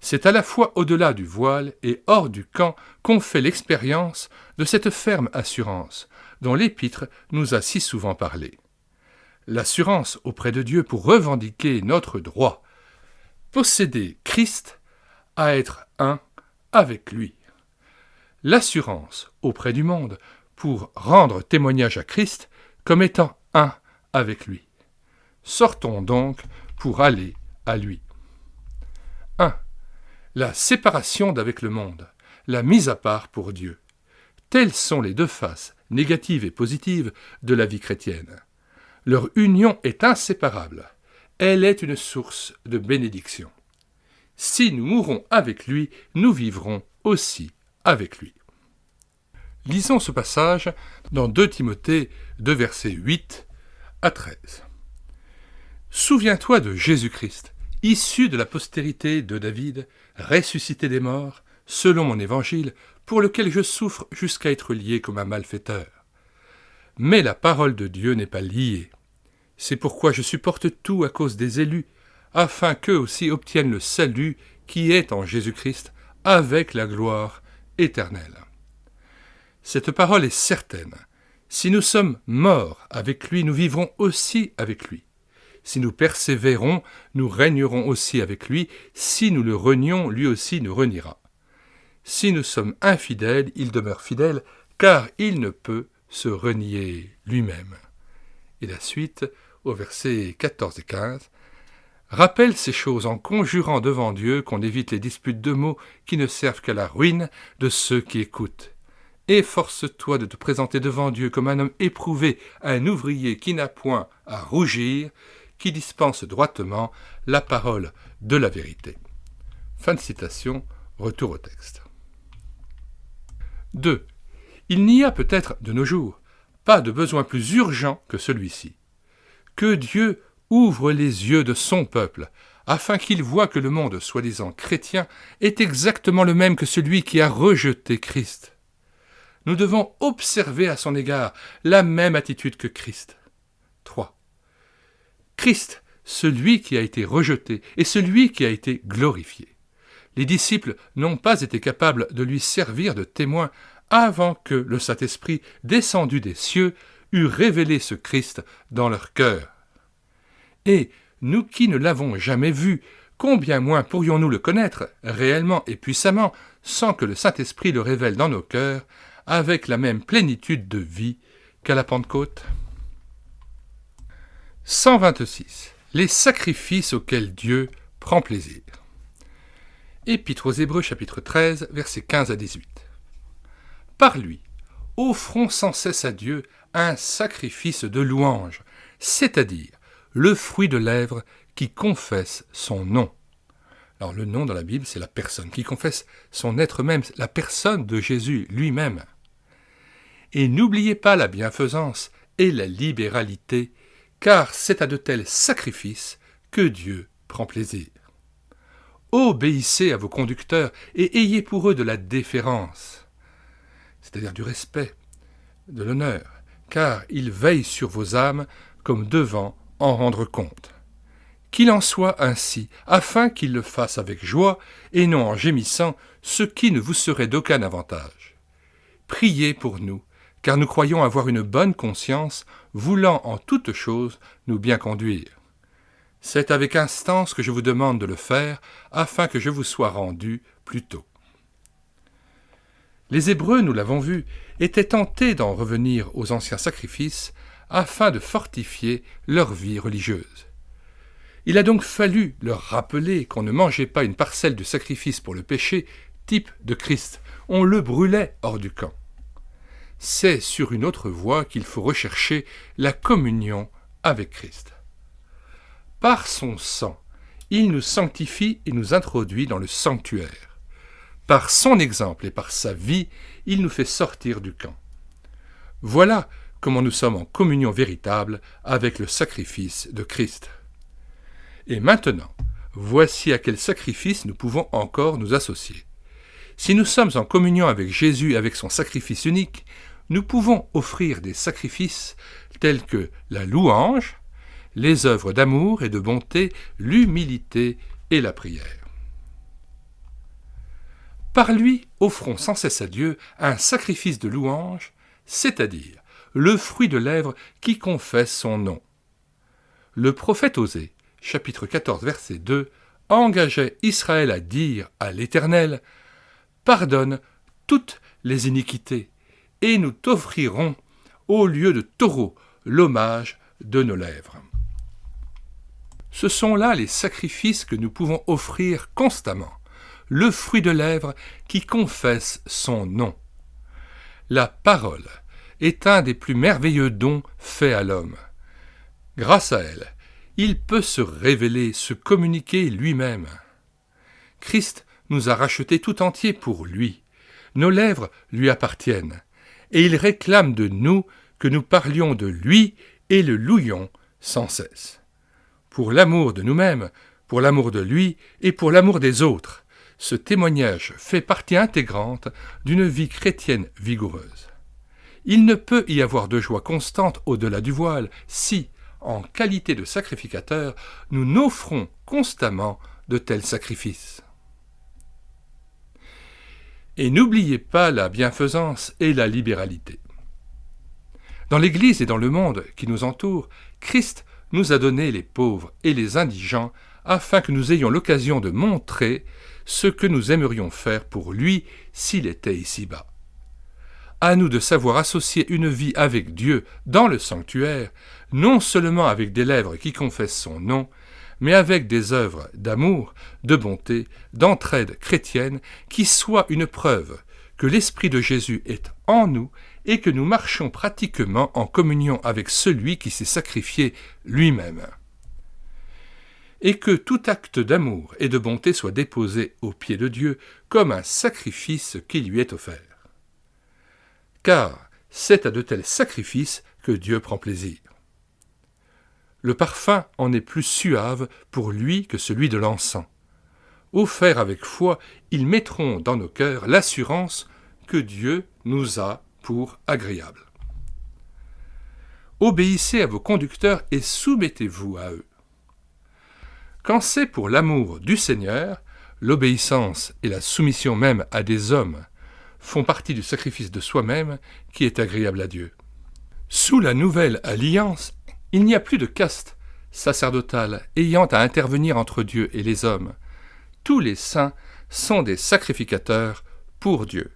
C'est à la fois au-delà du voile et hors du camp qu'on fait l'expérience de cette ferme assurance dont l'Épître nous a si souvent parlé. L'assurance auprès de Dieu pour revendiquer notre droit, posséder Christ, à être un avec lui. L'assurance auprès du monde pour rendre témoignage à Christ comme étant un avec lui. Sortons donc pour aller à lui. 1. La séparation d'avec le monde, la mise à part pour Dieu. Telles sont les deux faces, négatives et positives, de la vie chrétienne. Leur union est inséparable. Elle est une source de bénédiction. Si nous mourrons avec lui, nous vivrons aussi avec lui. Lisons ce passage dans 2 Timothée 2 versets 8 à 13. Souviens-toi de Jésus-Christ, issu de la postérité de David, ressuscité des morts, selon mon évangile, pour lequel je souffre jusqu'à être lié comme un malfaiteur. Mais la parole de Dieu n'est pas liée. C'est pourquoi je supporte tout à cause des élus, afin qu'eux aussi obtiennent le salut qui est en Jésus-Christ, avec la gloire éternelle. Cette parole est certaine. Si nous sommes morts avec lui, nous vivrons aussi avec lui. Si nous persévérons, nous régnerons aussi avec lui. Si nous le renions, lui aussi nous reniera. Si nous sommes infidèles, il demeure fidèle, car il ne peut se renier lui-même. Et la suite, au versets 14 et 15, rappelle ces choses en conjurant devant Dieu qu'on évite les disputes de mots qui ne servent qu'à la ruine de ceux qui écoutent. Efforce-toi de te présenter devant Dieu comme un homme éprouvé, un ouvrier qui n'a point à rougir, qui dispense droitement la parole de la vérité. Fin de citation, retour au texte. 2. Il n'y a peut-être de nos jours pas de besoin plus urgent que celui-ci. Que Dieu ouvre les yeux de son peuple, afin qu'il voie que le monde soi-disant chrétien est exactement le même que celui qui a rejeté Christ. Nous devons observer à son égard la même attitude que Christ. 3. Christ celui qui a été rejeté et celui qui a été glorifié. Les disciples n'ont pas été capables de lui servir de témoin avant que le Saint-Esprit, descendu des cieux, eût révélé ce Christ dans leur cœur. Et nous qui ne l'avons jamais vu, combien moins pourrions-nous le connaître, réellement et puissamment, sans que le Saint-Esprit le révèle dans nos cœurs, avec la même plénitude de vie qu'à la Pentecôte? 126. Les sacrifices auxquels Dieu prend plaisir. Épître aux Hébreux, chapitre 13, versets 15 à 18. Par lui, offrons sans cesse à Dieu un sacrifice de louange, c'est-à-dire le fruit de lèvres qui confesse son nom. Alors le nom dans la Bible, c'est la personne qui confesse son être même, la personne de Jésus lui-même. Et n'oubliez pas la bienfaisance et la libéralité, car c'est à de tels sacrifices que Dieu prend plaisir. Obéissez à vos conducteurs et ayez pour eux de la déférence, c'est-à-dire du respect, de l'honneur, car ils veillent sur vos âmes comme devant en rendre compte. Qu'il en soit ainsi, afin qu'ils le fassent avec joie et non en gémissant, ce qui ne vous serait d'aucun avantage. Priez pour nous, car nous croyons avoir une bonne conscience, voulant en toutes choses nous bien conduire. C'est avec instance que je vous demande de le faire, afin que je vous sois rendu plus tôt. Les Hébreux, nous l'avons vu, étaient tentés d'en revenir aux anciens sacrifices, afin de fortifier leur vie religieuse. Il a donc fallu leur rappeler qu'on ne mangeait pas une parcelle du sacrifice pour le péché, type de Christ. On le brûlait hors du camp. C'est sur une autre voie qu'il faut rechercher la communion avec Christ. Par son sang, il nous sanctifie et nous introduit dans le sanctuaire. Par son exemple et par sa vie, il nous fait sortir du camp. Voilà comment nous sommes en communion véritable avec le sacrifice de Christ. Et maintenant, voici à quel sacrifice nous pouvons encore nous associer. Si nous sommes en communion avec Jésus avec son sacrifice unique, nous pouvons offrir des sacrifices tels que la louange, les œuvres d'amour et de bonté, l'humilité et la prière. Par lui, offrons sans cesse à Dieu un sacrifice de louange, c'est-à-dire le fruit de lèvres qui confesse son nom. Le prophète Osée, chapitre 14, verset 2, engageait Israël à dire à l'Éternel « Pardonne toutes les iniquités, et nous t'offrirons, au lieu de taureaux, l'hommage de nos lèvres. » Ce sont là les sacrifices que nous pouvons offrir constamment, le fruit de lèvres qui confesse son nom. La parole est un des plus merveilleux dons faits à l'homme. Grâce à elle, il peut se révéler, se communiquer lui-même. Christ nous a rachetés tout entiers pour lui. Nos lèvres lui appartiennent, et il réclame de nous que nous parlions de lui et le louions sans cesse. Pour l'amour de nous-mêmes, pour l'amour de lui et pour l'amour des autres, ce témoignage fait partie intégrante d'une vie chrétienne vigoureuse. Il ne peut y avoir de joie constante au-delà du voile si, en qualité de sacrificateur, nous n'offrons constamment de tels sacrifices. Et n'oubliez pas la bienfaisance et la libéralité. Dans l'Église et dans le monde qui nous entoure, Christ nous a donné les pauvres et les indigents afin que nous ayons l'occasion de montrer ce que nous aimerions faire pour lui s'il était ici-bas. À nous de savoir associer une vie avec Dieu dans le sanctuaire, non seulement avec des lèvres qui confessent son nom, mais avec des œuvres d'amour, de bonté, d'entraide chrétienne qui soient une preuve que l'Esprit de Jésus est en nous et que nous marchons pratiquement en communion avec celui qui s'est sacrifié lui-même. Et que tout acte d'amour et de bonté soit déposé aux pieds de Dieu comme un sacrifice qui lui est offert. Car c'est à de tels sacrifices que Dieu prend plaisir. Le parfum en est plus suave pour lui que celui de l'encens. Offerts avec foi, ils mettront dans nos cœurs l'assurance que Dieu nous a pour agréable. Obéissez à vos conducteurs et soumettez-vous à eux. Quand c'est pour l'amour du Seigneur, l'obéissance et la soumission même à des hommes font partie du sacrifice de soi-même qui est agréable à Dieu. Sous la nouvelle alliance, il n'y a plus de caste sacerdotale ayant à intervenir entre Dieu et les hommes. Tous les saints sont des sacrificateurs pour Dieu.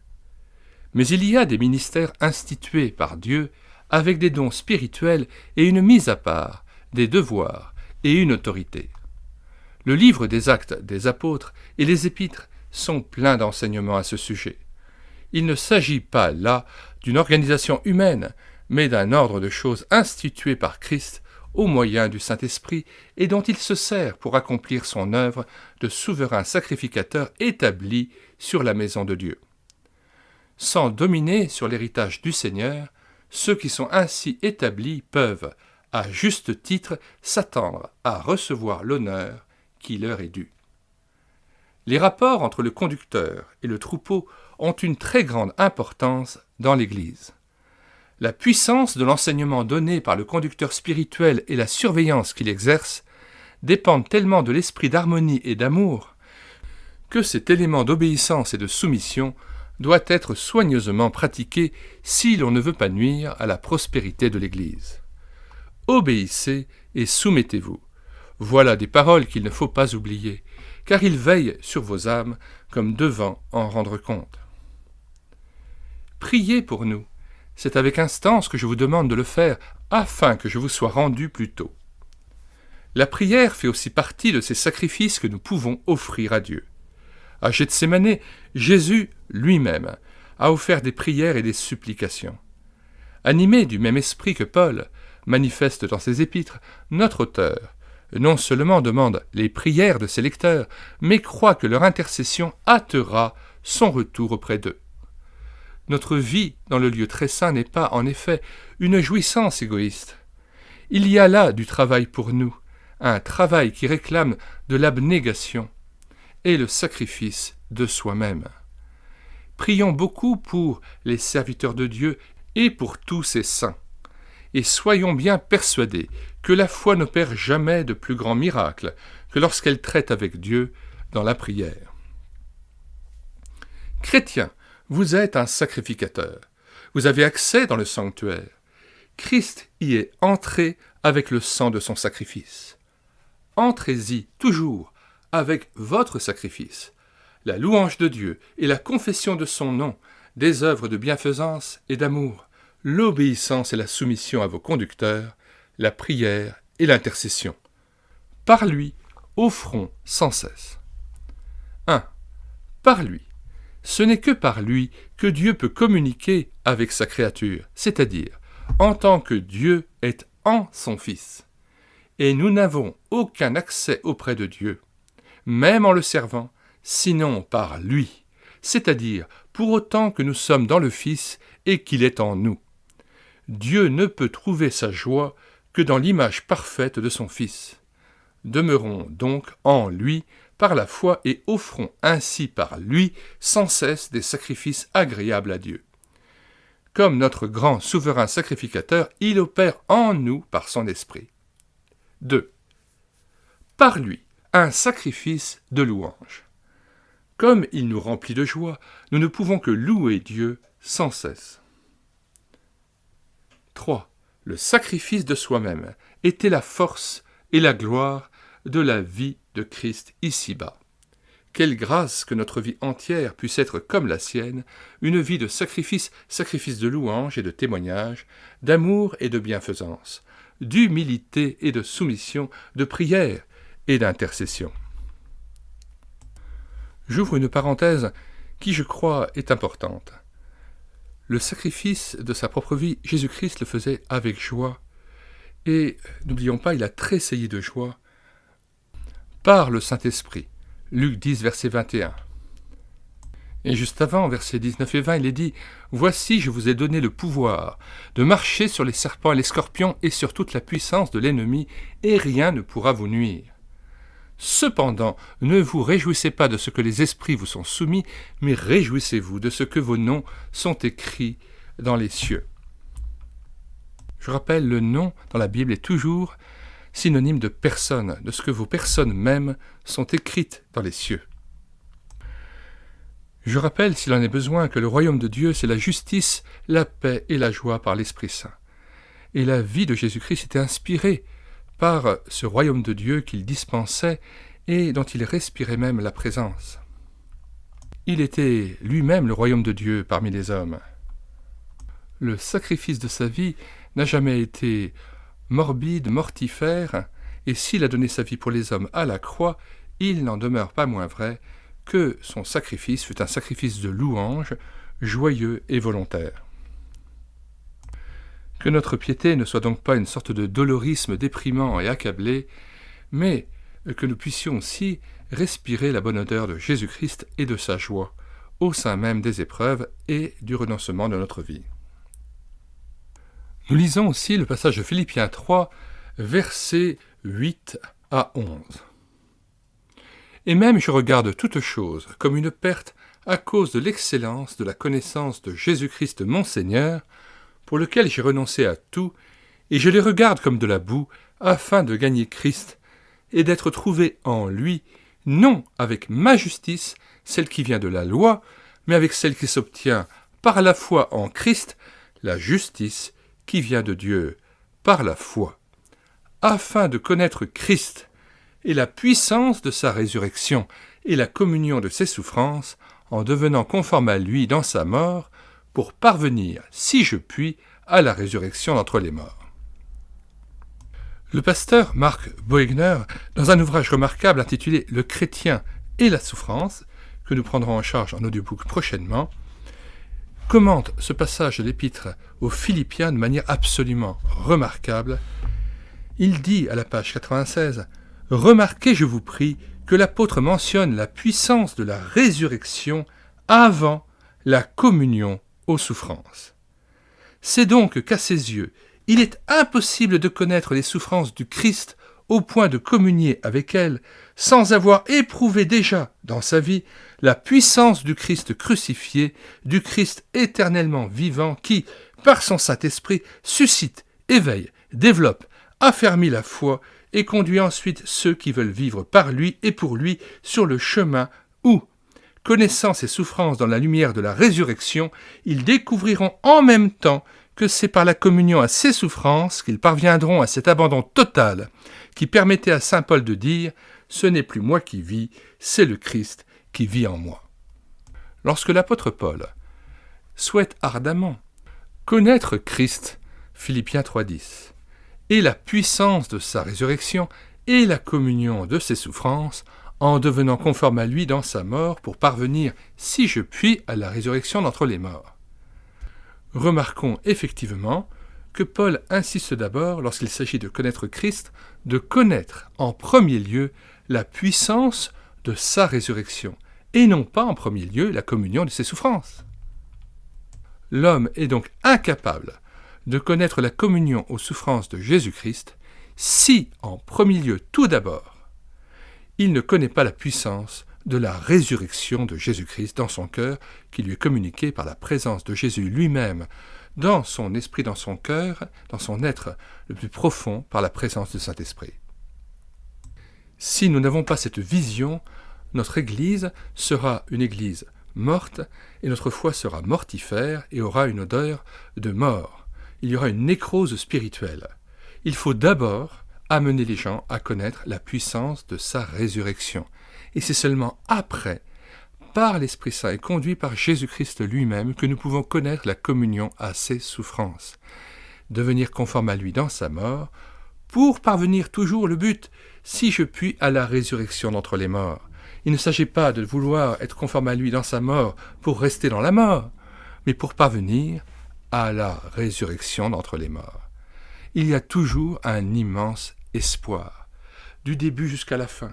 Mais il y a des ministères institués par Dieu avec des dons spirituels et une mise à part, des devoirs et une autorité. Le livre des Actes des Apôtres et les Épîtres sont pleins d'enseignements à ce sujet. Il ne s'agit pas là d'une organisation humaine, mais d'un ordre de choses institué par Christ au moyen du Saint-Esprit et dont il se sert pour accomplir son œuvre de souverain sacrificateur établi sur la maison de Dieu. Sans dominer sur l'héritage du Seigneur, ceux qui sont ainsi établis peuvent, à juste titre, s'attendre à recevoir l'honneur qui leur est dû. Les rapports entre le conducteur et le troupeau ont une très grande importance dans l'Église. La puissance de l'enseignement donné par le conducteur spirituel et la surveillance qu'il exerce dépendent tellement de l'esprit d'harmonie et d'amour que cet élément d'obéissance et de soumission doit être soigneusement pratiqué si l'on ne veut pas nuire à la prospérité de l'Église. Obéissez et soumettez-vous. Voilà des paroles qu'il ne faut pas oublier, car il veille sur vos âmes comme devant en rendre compte. Priez pour nous. C'est avec instance que je vous demande de le faire, afin que je vous sois rendu plus tôt. La prière fait aussi partie de ces sacrifices que nous pouvons offrir à Dieu. À Gethsémane, Jésus lui-même a offert des prières et des supplications. Animé du même esprit que Paul manifeste dans ses épîtres, notre auteur non seulement demande les prières de ses lecteurs, mais croit que leur intercession hâtera son retour auprès d'eux. Notre vie dans le lieu très saint n'est pas, en effet, une jouissance égoïste. Il y a là du travail pour nous, un travail qui réclame de l'abnégation et le sacrifice de soi-même. Prions beaucoup pour les serviteurs de Dieu et pour tous ses saints. Et soyons bien persuadés que la foi n'opère jamais de plus grands miracles que lorsqu'elle traite avec Dieu dans la prière. Chrétiens, vous êtes un sacrificateur. Vous avez accès dans le sanctuaire. Christ y est entré avec le sang de son sacrifice. Entrez-y toujours avec votre sacrifice, la louange de Dieu et la confession de son nom, des œuvres de bienfaisance et d'amour, l'obéissance et la soumission à vos conducteurs, la prière et l'intercession. Par lui, offrons sans cesse. 1. Par lui. Ce n'est que par lui que Dieu peut communiquer avec sa créature, c'est-à-dire en tant que Dieu est en son Fils. Et nous n'avons aucun accès auprès de Dieu, même en le servant, sinon par lui, c'est-à-dire pour autant que nous sommes dans le Fils et qu'il est en nous. Dieu ne peut trouver sa joie que dans l'image parfaite de son Fils. Demeurons donc en lui par la foi et offrons ainsi par lui sans cesse des sacrifices agréables à Dieu. Comme notre grand souverain sacrificateur, il opère en nous par son esprit. 2. Par lui, un sacrifice de louange. Comme il nous remplit de joie, nous ne pouvons que louer Dieu sans cesse. 3. Le sacrifice de soi-même était la force et la gloire de la vie de Christ ici-bas. Quelle grâce que notre vie entière puisse être comme la sienne, une vie de sacrifice, sacrifice de louange et de témoignage, d'amour et de bienfaisance, d'humilité et de soumission, de prière et d'intercession. J'ouvre une parenthèse qui, je crois, est importante. Le sacrifice de sa propre vie, Jésus-Christ le faisait avec joie. Et, n'oublions pas, il a tressailli de joie par le Saint-Esprit. Luc 10, verset 21. Et juste avant, versets 19 et 20, il est dit « Voici, je vous ai donné le pouvoir de marcher sur les serpents et les scorpions et sur toute la puissance de l'ennemi, et rien ne pourra vous nuire. Cependant, ne vous réjouissez pas de ce que les esprits vous sont soumis, mais réjouissez-vous de ce que vos noms sont écrits dans les cieux. » Je rappelle, le nom dans la Bible est toujours synonyme de personne, de ce que vos personnes mêmes sont écrites dans les cieux. Je rappelle, s'il en est besoin, que le royaume de Dieu, c'est la justice, la paix et la joie par l'Esprit Saint. Et la vie de Jésus-Christ était inspirée par ce royaume de Dieu qu'il dispensait et dont il respirait même la présence. Il était lui-même le royaume de Dieu parmi les hommes. Le sacrifice de sa vie n'a jamais été morbide, mortifère, et s'il a donné sa vie pour les hommes à la croix, il n'en demeure pas moins vrai que son sacrifice fut un sacrifice de louange, joyeux et volontaire. Que notre piété ne soit donc pas une sorte de dolorisme déprimant et accablé, mais que nous puissions aussi respirer la bonne odeur de Jésus-Christ et de sa joie, au sein même des épreuves et du renoncement de notre vie. Nous lisons aussi le passage de Philippiens 3, versets 8 à 11. « Et même je regarde toute chose comme une perte à cause de l'excellence de la connaissance de Jésus-Christ mon Seigneur, pour lequel j'ai renoncé à tout, et je les regarde comme de la boue, afin de gagner Christ, et d'être trouvé en lui, non avec ma justice, celle qui vient de la loi, mais avec celle qui s'obtient par la foi en Christ, la justice qui vient de Dieu par la foi, afin de connaître Christ et la puissance de sa résurrection et la communion de ses souffrances, en devenant conforme à lui dans sa mort, pour parvenir, si je puis, à la résurrection d'entre les morts. » Le pasteur Marc Boegner, dans un ouvrage remarquable intitulé « Le chrétien et la souffrance », que nous prendrons en charge en audiobook prochainement, commente ce passage de l'épître aux Philippiens de manière absolument remarquable. Il dit à la page 96 « Remarquez, je vous prie, que l'apôtre mentionne la puissance de la résurrection avant la communion aux souffrances. C'est donc qu'à ses yeux, il est impossible de connaître les souffrances du Christ au point de communier avec elles sans avoir éprouvé déjà dans sa vie la puissance du Christ crucifié, du Christ éternellement vivant qui, par son Saint-Esprit, suscite, éveille, développe, affermit la foi et conduit ensuite ceux qui veulent vivre par lui et pour lui sur le chemin où, connaissant ses souffrances dans la lumière de la résurrection, ils découvriront en même temps que c'est par la communion à ses souffrances qu'ils parviendront à cet abandon total qui permettait à saint Paul de dire « Ce n'est plus moi qui vis, c'est le Christ qui vit en moi. » Lorsque l'apôtre Paul souhaite ardemment connaître Christ, Philippiens 3,10, et la puissance de sa résurrection et la communion de ses souffrances, en devenant conforme à lui dans sa mort pour parvenir, si je puis, à la résurrection d'entre les morts. Remarquons effectivement que Paul insiste d'abord, lorsqu'il s'agit de connaître Christ, de connaître en premier lieu la puissance de sa résurrection, et non pas en premier lieu la communion de ses souffrances. L'homme est donc incapable de connaître la communion aux souffrances de Jésus-Christ si, en premier lieu, tout d'abord, il ne connaît pas la puissance de la résurrection de Jésus-Christ dans son cœur, qui lui est communiquée par la présence de Jésus lui-même, dans son esprit, dans son cœur, dans son être le plus profond, par la présence du Saint-Esprit. Si nous n'avons pas cette vision, notre Église sera une Église morte, et notre foi sera mortifère et aura une odeur de mort. Il y aura une nécrose spirituelle. Il faut d'abord amener les gens à connaître la puissance de sa résurrection. Et c'est seulement après, par l'Esprit Saint et conduit par Jésus-Christ lui-même, que nous pouvons connaître la communion à ses souffrances. Devenir conforme à lui dans sa mort, pour parvenir toujours le but, si je puis, à la résurrection d'entre les morts. Il ne s'agit pas de vouloir être conforme à lui dans sa mort pour rester dans la mort, mais pour parvenir à la résurrection d'entre les morts. Il y a toujours un immense espoir, du début jusqu'à la fin,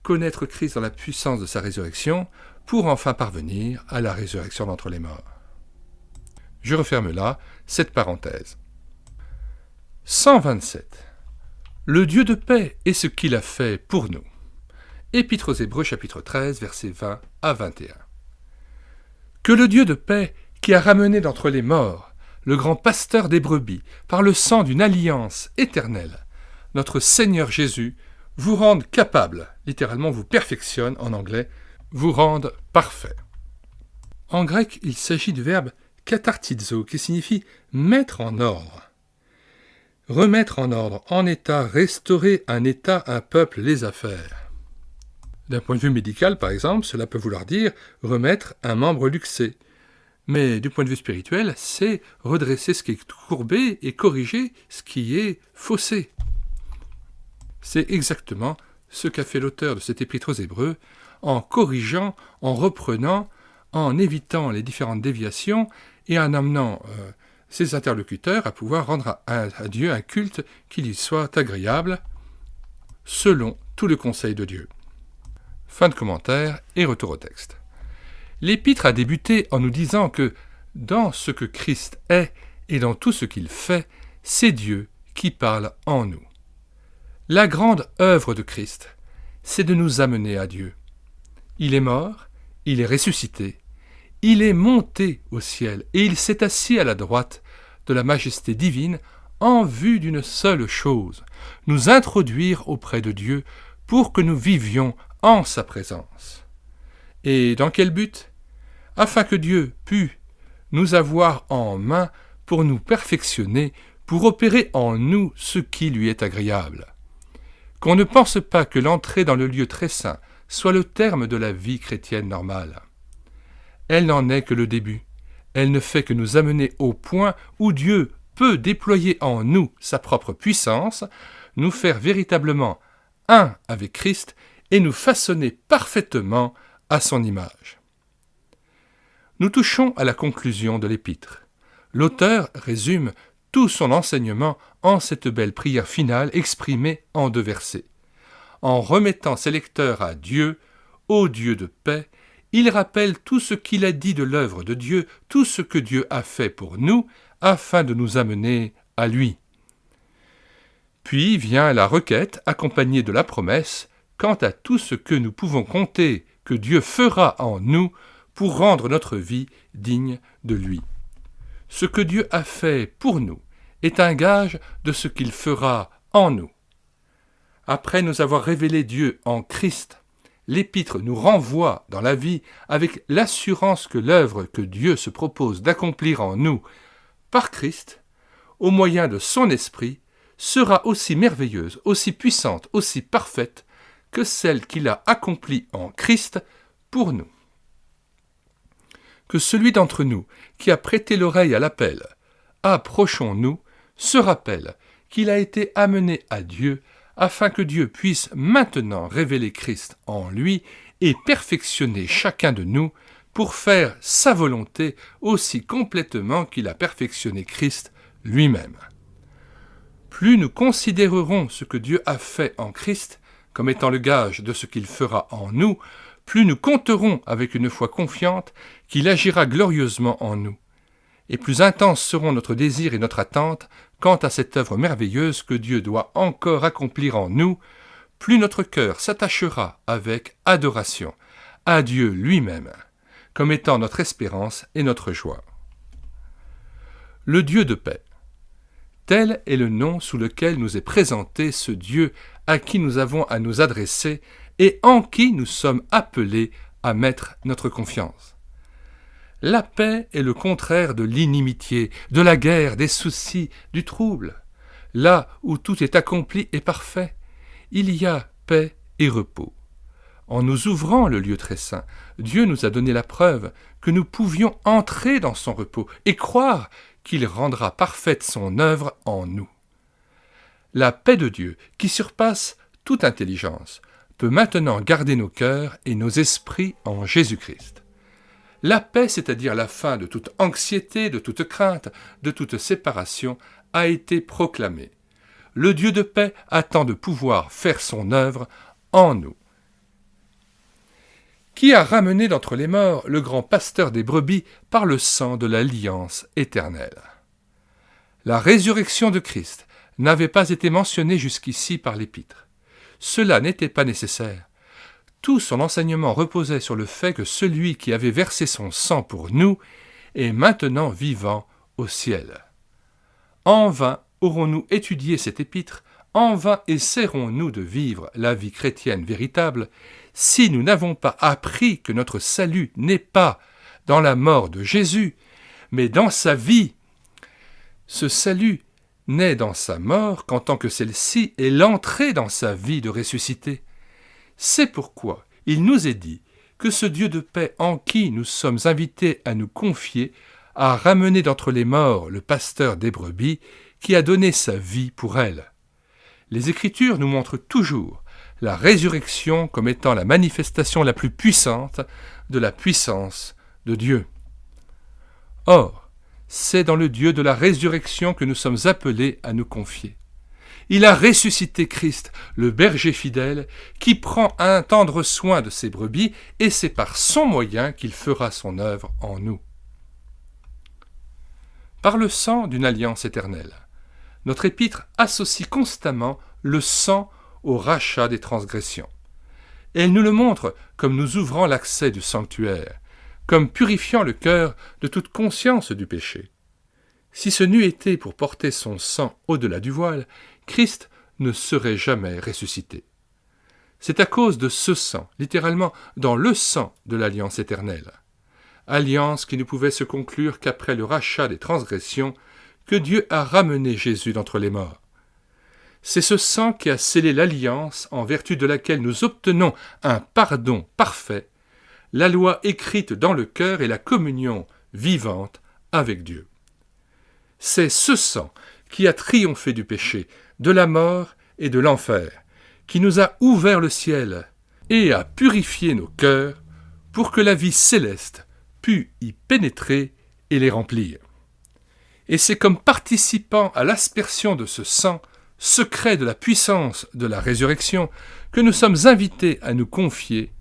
connaître Christ dans la puissance de sa résurrection pour enfin parvenir à la résurrection d'entre les morts. Je referme là cette parenthèse. 127. Le Dieu de paix est ce qu'il a fait pour nous. Épître aux Hébreux chapitre 13, versets 20 à 21. Que le Dieu de paix, qui a ramené d'entre les morts le grand pasteur des brebis par le sang d'une alliance éternelle, notre Seigneur Jésus, vous rende capable, littéralement vous perfectionne en anglais, vous rende parfait. En grec, il s'agit du verbe katartizo, qui signifie mettre en ordre. Remettre en ordre, en état, restaurer un état, un peuple, les affaires. D'un point de vue médical, par exemple, cela peut vouloir dire remettre un membre luxé. Mais du point de vue spirituel, c'est redresser ce qui est courbé et corriger ce qui est faussé. C'est exactement ce qu'a fait l'auteur de cette épître aux Hébreux, en corrigeant, en reprenant, en évitant les différentes déviations et en amenant ses interlocuteurs à pouvoir rendre à Dieu un culte qui lui soit agréable, selon tout le conseil de Dieu. Fin de commentaire et retour au texte. L'épître a débuté en nous disant que dans ce que Christ est et dans tout ce qu'il fait, c'est Dieu qui parle en nous. La grande œuvre de Christ, c'est de nous amener à Dieu. Il est mort, il est ressuscité, il est monté au ciel et il s'est assis à la droite de la majesté divine en vue d'une seule chose, nous introduire auprès de Dieu pour que nous vivions en sa présence. Et dans quel but ? Afin que Dieu pût nous avoir en main pour nous perfectionner, pour opérer en nous ce qui lui est agréable. Qu'on ne pense pas que l'entrée dans le lieu très saint soit le terme de la vie chrétienne normale. Elle n'en est que le début. Elle ne fait que nous amener au point où Dieu peut déployer en nous sa propre puissance, nous faire véritablement un avec Christ et nous façonner parfaitement à son image. Nous touchons à la conclusion de l'épître. L'auteur résume tout son enseignement en cette belle prière finale exprimée en 2 versets. En remettant ses lecteurs à Dieu, ô Dieu de paix, il rappelle tout ce qu'il a dit de l'œuvre de Dieu, tout ce que Dieu a fait pour nous, afin de nous amener à lui. Puis vient la requête accompagnée de la promesse quant à tout ce que nous pouvons compter que Dieu fera en nous pour rendre notre vie digne de lui. Ce que Dieu a fait pour nous est un gage de ce qu'il fera en nous. Après nous avoir révélé Dieu en Christ, l'épître nous renvoie dans la vie avec l'assurance que l'œuvre que Dieu se propose d'accomplir en nous par Christ, au moyen de son esprit, sera aussi merveilleuse, aussi puissante, aussi parfaite que celle qu'il a accomplie en Christ pour nous. Que celui d'entre nous qui a prêté l'oreille à l'appel « Approchons-nous » se rappelle qu'il a été amené à Dieu afin que Dieu puisse maintenant révéler Christ en lui et perfectionner chacun de nous pour faire sa volonté aussi complètement qu'il a perfectionné Christ lui-même. Plus nous considérerons ce que Dieu a fait en Christ comme étant le gage de ce qu'il fera en nous, plus nous compterons avec une foi confiante qu'il agira glorieusement en nous. Et plus intenses seront notre désir et notre attente quant à cette œuvre merveilleuse que Dieu doit encore accomplir en nous, plus notre cœur s'attachera avec adoration à Dieu lui-même, comme étant notre espérance et notre joie. Le Dieu de paix. Tel est le nom sous lequel nous est présenté ce Dieu à qui nous avons à nous adresser et en qui nous sommes appelés à mettre notre confiance. La paix est le contraire de l'inimitié, de la guerre, des soucis, du trouble. Là où tout est accompli et parfait, il y a paix et repos. En nous ouvrant le lieu très saint, Dieu nous a donné la preuve que nous pouvions entrer dans son repos et croire qu'il rendra parfaite son œuvre en nous. La paix de Dieu, qui surpasse toute intelligence, peut maintenant garder nos cœurs et nos esprits en Jésus-Christ. La paix, c'est-à-dire la fin de toute anxiété, de toute crainte, de toute séparation, a été proclamée. Le Dieu de paix attend de pouvoir faire son œuvre en nous. Qui a ramené d'entre les morts le grand pasteur des brebis par le sang de l'alliance éternelle. La résurrection de Christ n'avait pas été mentionnée jusqu'ici par l'épître. Cela n'était pas nécessaire. Tout son enseignement reposait sur le fait que celui qui avait versé son sang pour nous est maintenant vivant au ciel. En vain aurons-nous étudié cette épître en vain essaierons-nous de vivre la vie chrétienne véritable si nous n'avons pas appris que notre salut n'est pas dans la mort de Jésus, mais dans sa vie. Ce salut n'est dans sa mort qu'en tant que celle-ci est l'entrée dans sa vie de ressuscité. C'est pourquoi il nous est dit que ce Dieu de paix en qui nous sommes invités à nous confier a ramené d'entre les morts le pasteur des brebis qui a donné sa vie pour elles. Les Écritures nous montrent toujours la résurrection comme étant la manifestation la plus puissante de la puissance de Dieu. Or, c'est dans le Dieu de la résurrection que nous sommes appelés à nous confier. Il a ressuscité Christ, le berger fidèle, qui prend un tendre soin de ses brebis, et c'est par son moyen qu'il fera son œuvre en nous. Par le sang d'une alliance éternelle, notre épître associe constamment le sang au rachat des transgressions. Et elle nous le montre comme nous ouvrant l'accès du sanctuaire, comme purifiant le cœur de toute conscience du péché. Si ce n'eût été pour porter son sang au-delà du voile, Christ ne serait jamais ressuscité. C'est à cause de ce sang, littéralement dans le sang de l'alliance éternelle, alliance qui ne pouvait se conclure qu'après le rachat des transgressions, que Dieu a ramené Jésus d'entre les morts. C'est ce sang qui a scellé l'alliance en vertu de laquelle nous obtenons un pardon parfait, la loi écrite dans le cœur et la communion vivante avec Dieu. C'est ce sang qui a triomphé du péché, de la mort et de l'enfer, qui nous a ouvert le ciel et a purifié nos cœurs pour que la vie céleste pût y pénétrer et les remplir. Et c'est comme participant à l'aspersion de ce sang, secret de la puissance de la résurrection, que nous sommes invités à nous confier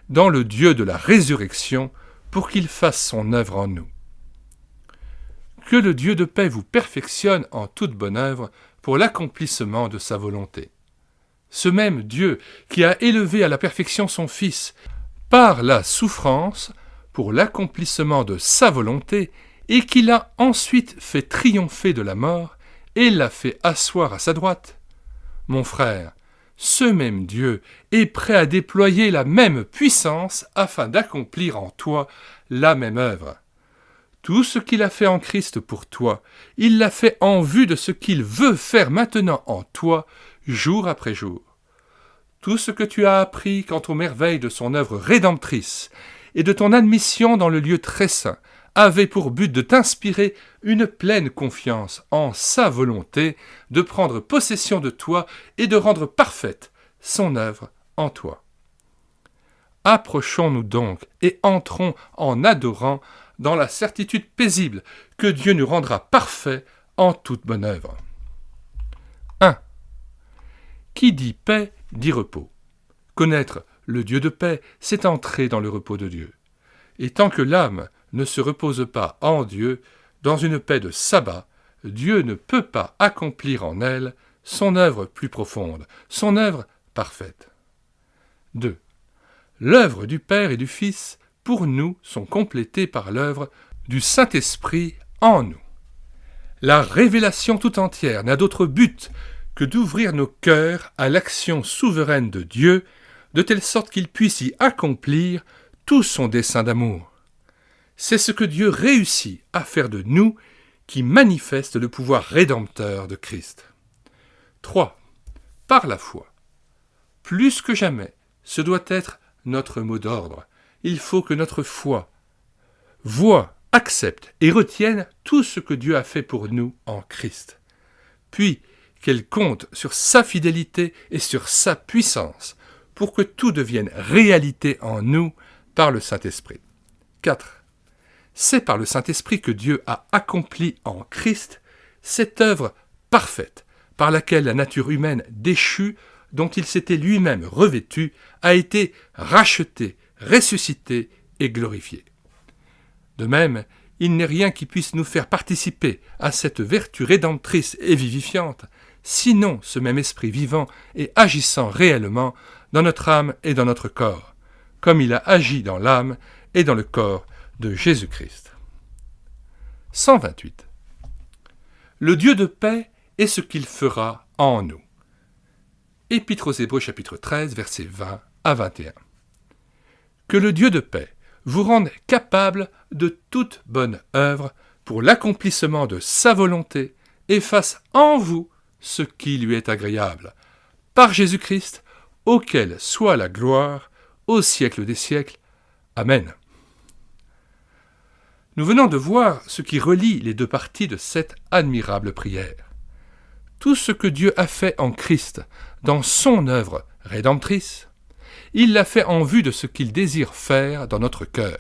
dans le Dieu de la résurrection pour qu'il fasse son œuvre en nous. Que le Dieu de paix vous perfectionne en toute bonne œuvre pour l'accomplissement de sa volonté. Ce même Dieu qui a élevé à la perfection son Fils par la souffrance pour l'accomplissement de sa volonté et qui l'a ensuite fait triompher de la mort et l'a fait asseoir à sa droite. Mon frère, ce même Dieu est prêt à déployer la même puissance afin d'accomplir en toi la même œuvre. Tout ce qu'il a fait en Christ pour toi, il l'a fait en vue de ce qu'il veut faire maintenant en toi, jour après jour. Tout ce que tu as appris quant aux merveilles de son œuvre rédemptrice et de ton admission dans le lieu très saint avait pour but de t'inspirer une pleine confiance en sa volonté de prendre possession de toi et de rendre parfaite son œuvre en toi. Approchons-nous donc et entrons en adorant dans la certitude paisible que Dieu nous rendra parfaits en toute bonne œuvre. 1. Qui dit paix, dit repos. Connaître le Dieu de paix, c'est entrer dans le repos de Dieu. Et tant que l'âme ne se repose pas en Dieu, dans une paix de sabbat, Dieu ne peut pas accomplir en elle son œuvre plus profonde, son œuvre parfaite. 2. L'œuvre du Père et du Fils, pour nous, sont complétées par l'œuvre du Saint-Esprit en nous. La révélation tout entière n'a d'autre but que d'ouvrir nos cœurs à l'action souveraine de Dieu, de telle sorte qu'il puisse y accomplir tout son dessein d'amour. C'est ce que Dieu réussit à faire de nous, qui manifeste le pouvoir rédempteur de Christ. 3. Par la foi. Plus que jamais, ce doit être notre mot d'ordre. Il faut que notre foi voie, accepte et retienne tout ce que Dieu a fait pour nous en Christ. Puis, qu'elle compte sur sa fidélité et sur sa puissance pour que tout devienne réalité en nous par le Saint-Esprit. 4. C'est par le Saint-Esprit que Dieu a accompli en Christ cette œuvre parfaite par laquelle la nature humaine déchue, dont il s'était lui-même revêtu, a été rachetée, ressuscitée et glorifiée. De même, il n'est rien qui puisse nous faire participer à cette vertu rédemptrice et vivifiante, sinon ce même esprit vivant et agissant réellement dans notre âme et dans notre corps, comme il a agi dans l'âme et dans le corps de Jésus-Christ. 128. Le Dieu de paix est ce qu'il fera en nous. Épître aux Hébreux chapitre 13, versets 20 à 21. Que le Dieu de paix vous rende capable de toute bonne œuvre pour l'accomplissement de sa volonté et fasse en vous ce qui lui est agréable. Par Jésus-Christ, auquel soit la gloire au siècle des siècles. Amen. Nous venons de voir ce qui relie les deux parties de cette admirable prière. Tout ce que Dieu a fait en Christ, dans son œuvre rédemptrice, il l'a fait en vue de ce qu'il désire faire dans notre cœur.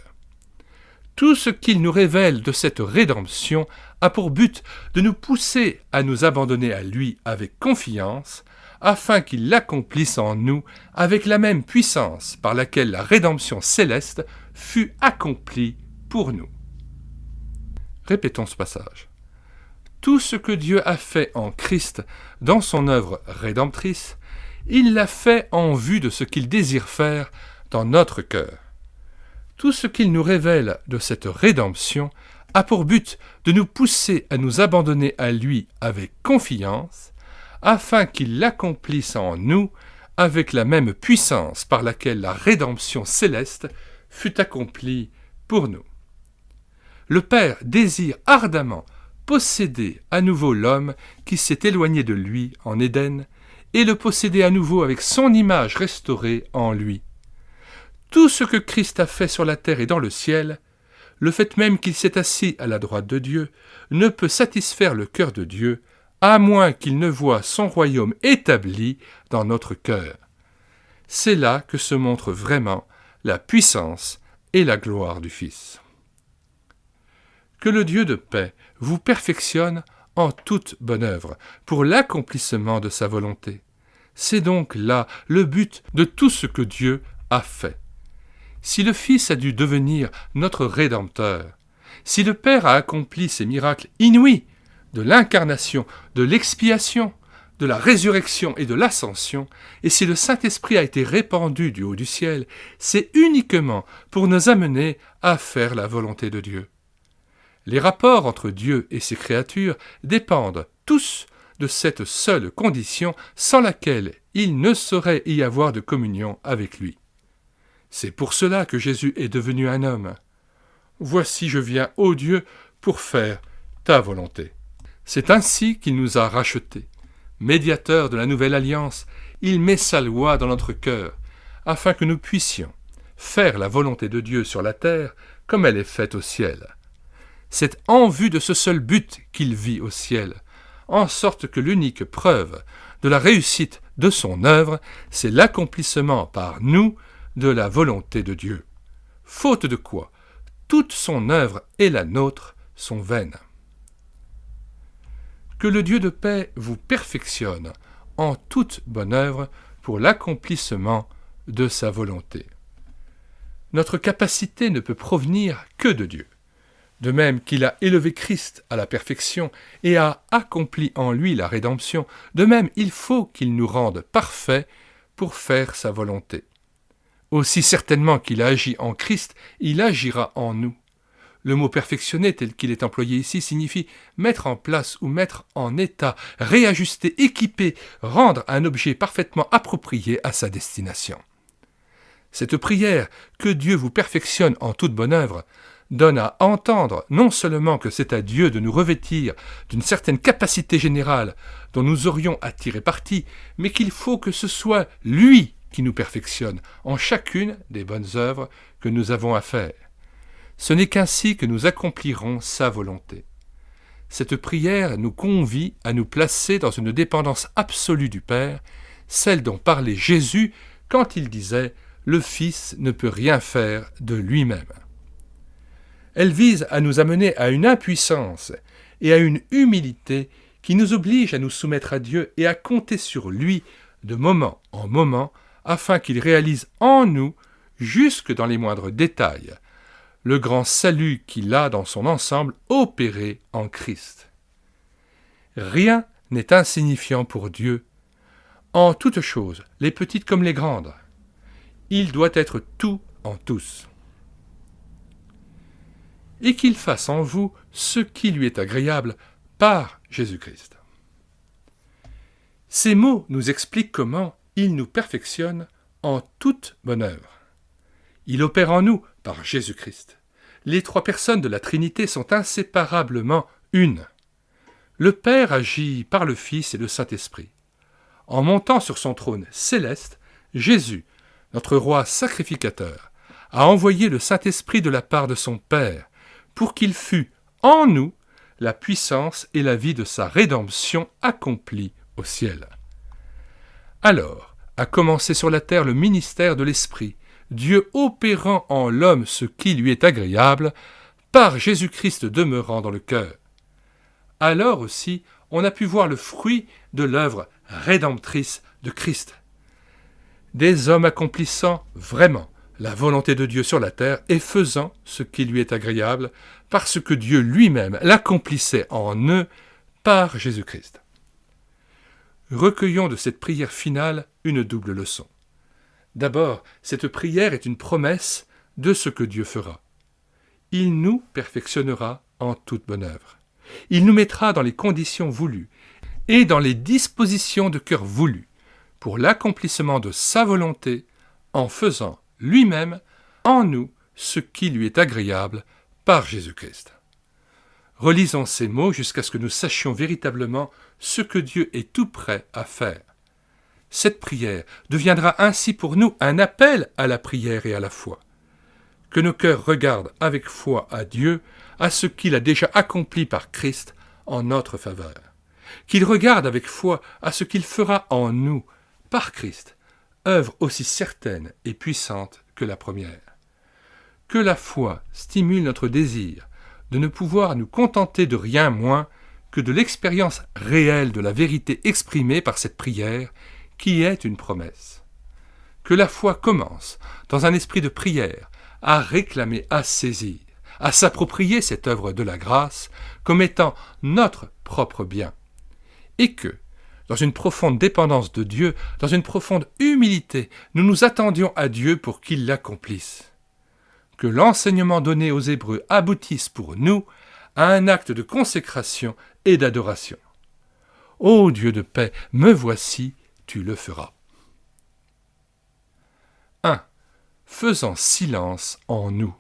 Tout ce qu'il nous révèle de cette rédemption a pour but de nous pousser à nous abandonner à lui avec confiance, afin qu'il l'accomplisse en nous avec la même puissance par laquelle la rédemption céleste fut accomplie pour nous. Répétons ce passage. Tout ce que Dieu a fait en Christ dans son œuvre rédemptrice, il l'a fait en vue de ce qu'il désire faire dans notre cœur. Tout ce qu'il nous révèle de cette rédemption a pour but de nous pousser à nous abandonner à lui avec confiance, afin qu'il l'accomplisse en nous avec la même puissance par laquelle la rédemption céleste fut accomplie pour nous. Le Père désire ardemment posséder à nouveau l'homme qui s'est éloigné de lui en Éden et le posséder à nouveau avec son image restaurée en lui. Tout ce que Christ a fait sur la terre et dans le ciel, le fait même qu'il s'est assis à la droite de Dieu, ne peut satisfaire le cœur de Dieu, à moins qu'il ne voie son royaume établi dans notre cœur. C'est là que se montre vraiment la puissance et la gloire du Fils. Que le Dieu de paix vous perfectionne en toute bonne œuvre, pour l'accomplissement de sa volonté. C'est donc là le but de tout ce que Dieu a fait. Si le Fils a dû devenir notre Rédempteur, si le Père a accompli ces miracles inouïs de l'incarnation, de l'expiation, de la résurrection et de l'ascension, et si le Saint-Esprit a été répandu du haut du ciel, c'est uniquement pour nous amener à faire la volonté de Dieu. Les rapports entre Dieu et ses créatures dépendent tous de cette seule condition sans laquelle il ne saurait y avoir de communion avec lui. C'est pour cela que Jésus est devenu un homme. « Voici je viens, ô Dieu, pour faire ta volonté. » C'est ainsi qu'il nous a rachetés. Médiateur de la nouvelle alliance, il met sa loi dans notre cœur, afin que nous puissions faire la volonté de Dieu sur la terre comme elle est faite au ciel. C'est en vue de ce seul but qu'il vit au ciel, en sorte que l'unique preuve de la réussite de son œuvre, c'est l'accomplissement par nous de la volonté de Dieu. Faute de quoi, toute son œuvre et la nôtre sont vaines. Que le Dieu de paix vous perfectionne en toute bonne œuvre pour l'accomplissement de sa volonté. Notre capacité ne peut provenir que de Dieu. De même qu'il a élevé Christ à la perfection et a accompli en lui la rédemption, de même il faut qu'il nous rende parfaits pour faire sa volonté. Aussi certainement qu'il a agi en Christ, il agira en nous. Le mot perfectionner tel qu'il est employé ici signifie mettre en place ou mettre en état, réajuster, équiper, rendre un objet parfaitement approprié à sa destination. Cette prière, que Dieu vous perfectionne en toute bonne œuvre, donne à entendre non seulement que c'est à Dieu de nous revêtir d'une certaine capacité générale dont nous aurions à tirer parti, mais qu'il faut que ce soit lui qui nous perfectionne en chacune des bonnes œuvres que nous avons à faire. Ce n'est qu'ainsi que nous accomplirons sa volonté. Cette prière nous convie à nous placer dans une dépendance absolue du Père, celle dont parlait Jésus quand il disait « Le Fils ne peut rien faire de lui-même ». Elle vise à nous amener à une impuissance et à une humilité qui nous oblige à nous soumettre à Dieu et à compter sur lui de moment en moment afin qu'il réalise en nous, jusque dans les moindres détails, le grand salut qu'il a dans son ensemble opéré en Christ. Rien n'est insignifiant pour Dieu, en toutes choses, les petites comme les grandes. Il doit être tout en tous. Et qu'il fasse en vous ce qui lui est agréable par Jésus-Christ. Ces mots nous expliquent comment il nous perfectionne en toute bonne œuvre. Il opère en nous par Jésus-Christ. Les trois personnes de la Trinité sont inséparablement une. Le Père agit par le Fils et le Saint-Esprit. En montant sur son trône céleste, Jésus, notre roi sacrificateur, a envoyé le Saint-Esprit de la part de son Père pour qu'il fût en nous la puissance et la vie de sa rédemption accomplie au ciel. Alors a commencé sur la terre le ministère de l'Esprit, Dieu opérant en l'homme ce qui lui est agréable, par Jésus-Christ demeurant dans le cœur. Alors aussi, on a pu voir le fruit de l'œuvre rédemptrice de Christ. Des hommes accomplissant vraiment la volonté de Dieu sur la terre et faisant ce qui lui est agréable, parce que Dieu lui-même l'accomplissait en eux par Jésus-Christ. Recueillons de cette prière finale une double leçon. D'abord, cette prière est une promesse de ce que Dieu fera. Il nous perfectionnera en toute bonne œuvre. Il nous mettra dans les conditions voulues et dans les dispositions de cœur voulues pour l'accomplissement de sa volonté en faisant lui-même en nous ce qui lui est agréable par Jésus-Christ. Relisons ces mots jusqu'à ce que nous sachions véritablement ce que Dieu est tout prêt à faire. Cette prière deviendra ainsi pour nous un appel à la prière et à la foi. Que nos cœurs regardent avec foi à Dieu, à ce qu'il a déjà accompli par Christ en notre faveur. Qu'ils regardent avec foi à ce qu'il fera en nous, par Christ, œuvre aussi certaine et puissante que la première. Que la foi stimule notre désir de ne pouvoir nous contenter de rien moins que de l'expérience réelle de la vérité exprimée par cette prière, qui est une promesse. Que la foi commence, dans un esprit de prière, à réclamer, à saisir, à s'approprier cette œuvre de la grâce comme étant notre propre bien. Et que, dans une profonde dépendance de Dieu, dans une profonde humilité, nous nous attendions à Dieu pour qu'il l'accomplisse. Que l'enseignement donné aux Hébreux aboutisse pour nous à un acte de consécration et d'adoration. Ô Dieu de paix, me voici, tu le feras. 1. Faisant silence en nous.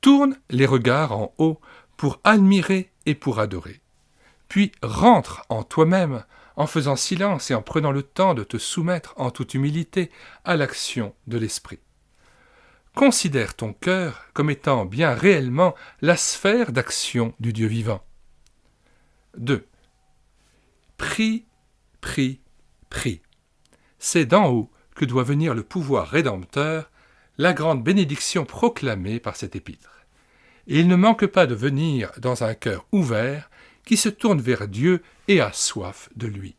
Tourne les regards en haut pour admirer et pour adorer. Puis rentre en toi-même en faisant silence et en prenant le temps de te soumettre en toute humilité à l'action de l'Esprit. Considère ton cœur comme étant bien réellement la sphère d'action du Dieu vivant. 2. Prie, prie, prie. C'est d'en haut que doit venir le pouvoir rédempteur, la grande bénédiction proclamée par cet épître. Et il ne manque pas de venir dans un cœur ouvert qui se tourne vers Dieu et a soif de lui.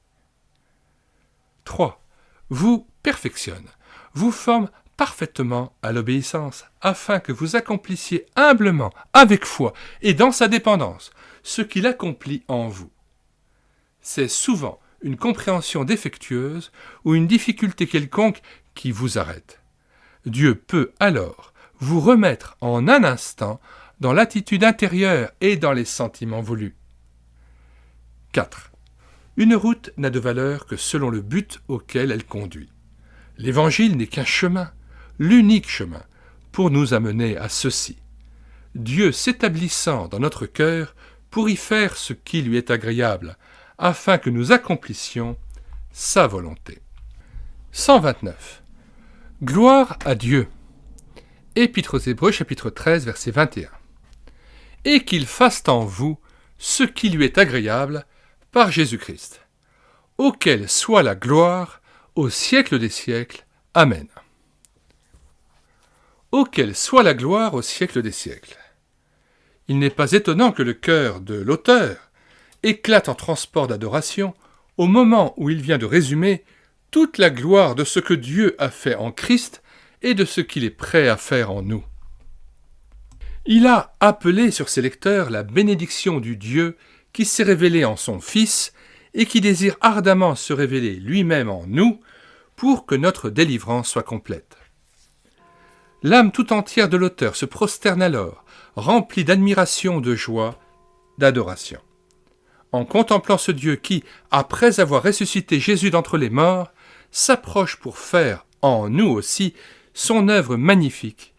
3. Vous perfectionne, vous forme parfaitement à l'obéissance, afin que vous accomplissiez humblement, avec foi et dans sa dépendance, ce qu'il accomplit en vous. C'est souvent une compréhension défectueuse ou une difficulté quelconque qui vous arrête. Dieu peut alors vous remettre en un instant dans l'attitude intérieure et dans les sentiments voulus. 4. Une route n'a de valeur que selon le but auquel elle conduit. L'Évangile n'est qu'un chemin, l'unique chemin, pour nous amener à ceci. Dieu s'établissant dans notre cœur pour y faire ce qui lui est agréable, afin que nous accomplissions sa volonté. 129. Gloire à Dieu. Épître aux Hébreux, chapitre 13, verset 21. Et qu'il fasse en vous ce qui lui est agréable par Jésus-Christ, auquel soit la gloire au siècle des siècles. Amen. Auquel soit la gloire au siècle des siècles. Il n'est pas étonnant que le cœur de l'auteur éclate en transport d'adoration au moment où il vient de résumer toute la gloire de ce que Dieu a fait en Christ et de ce qu'il est prêt à faire en nous. Il a appelé sur ses lecteurs la bénédiction du Dieu qui s'est révélé en son Fils et qui désire ardemment se révéler lui-même en nous pour que notre délivrance soit complète. L'âme tout entière de l'auteur se prosterne alors, remplie d'admiration, de joie, d'adoration. en contemplant ce Dieu qui, après avoir ressuscité Jésus d'entre les morts, s'approche pour faire, en nous aussi, son œuvre magnifique,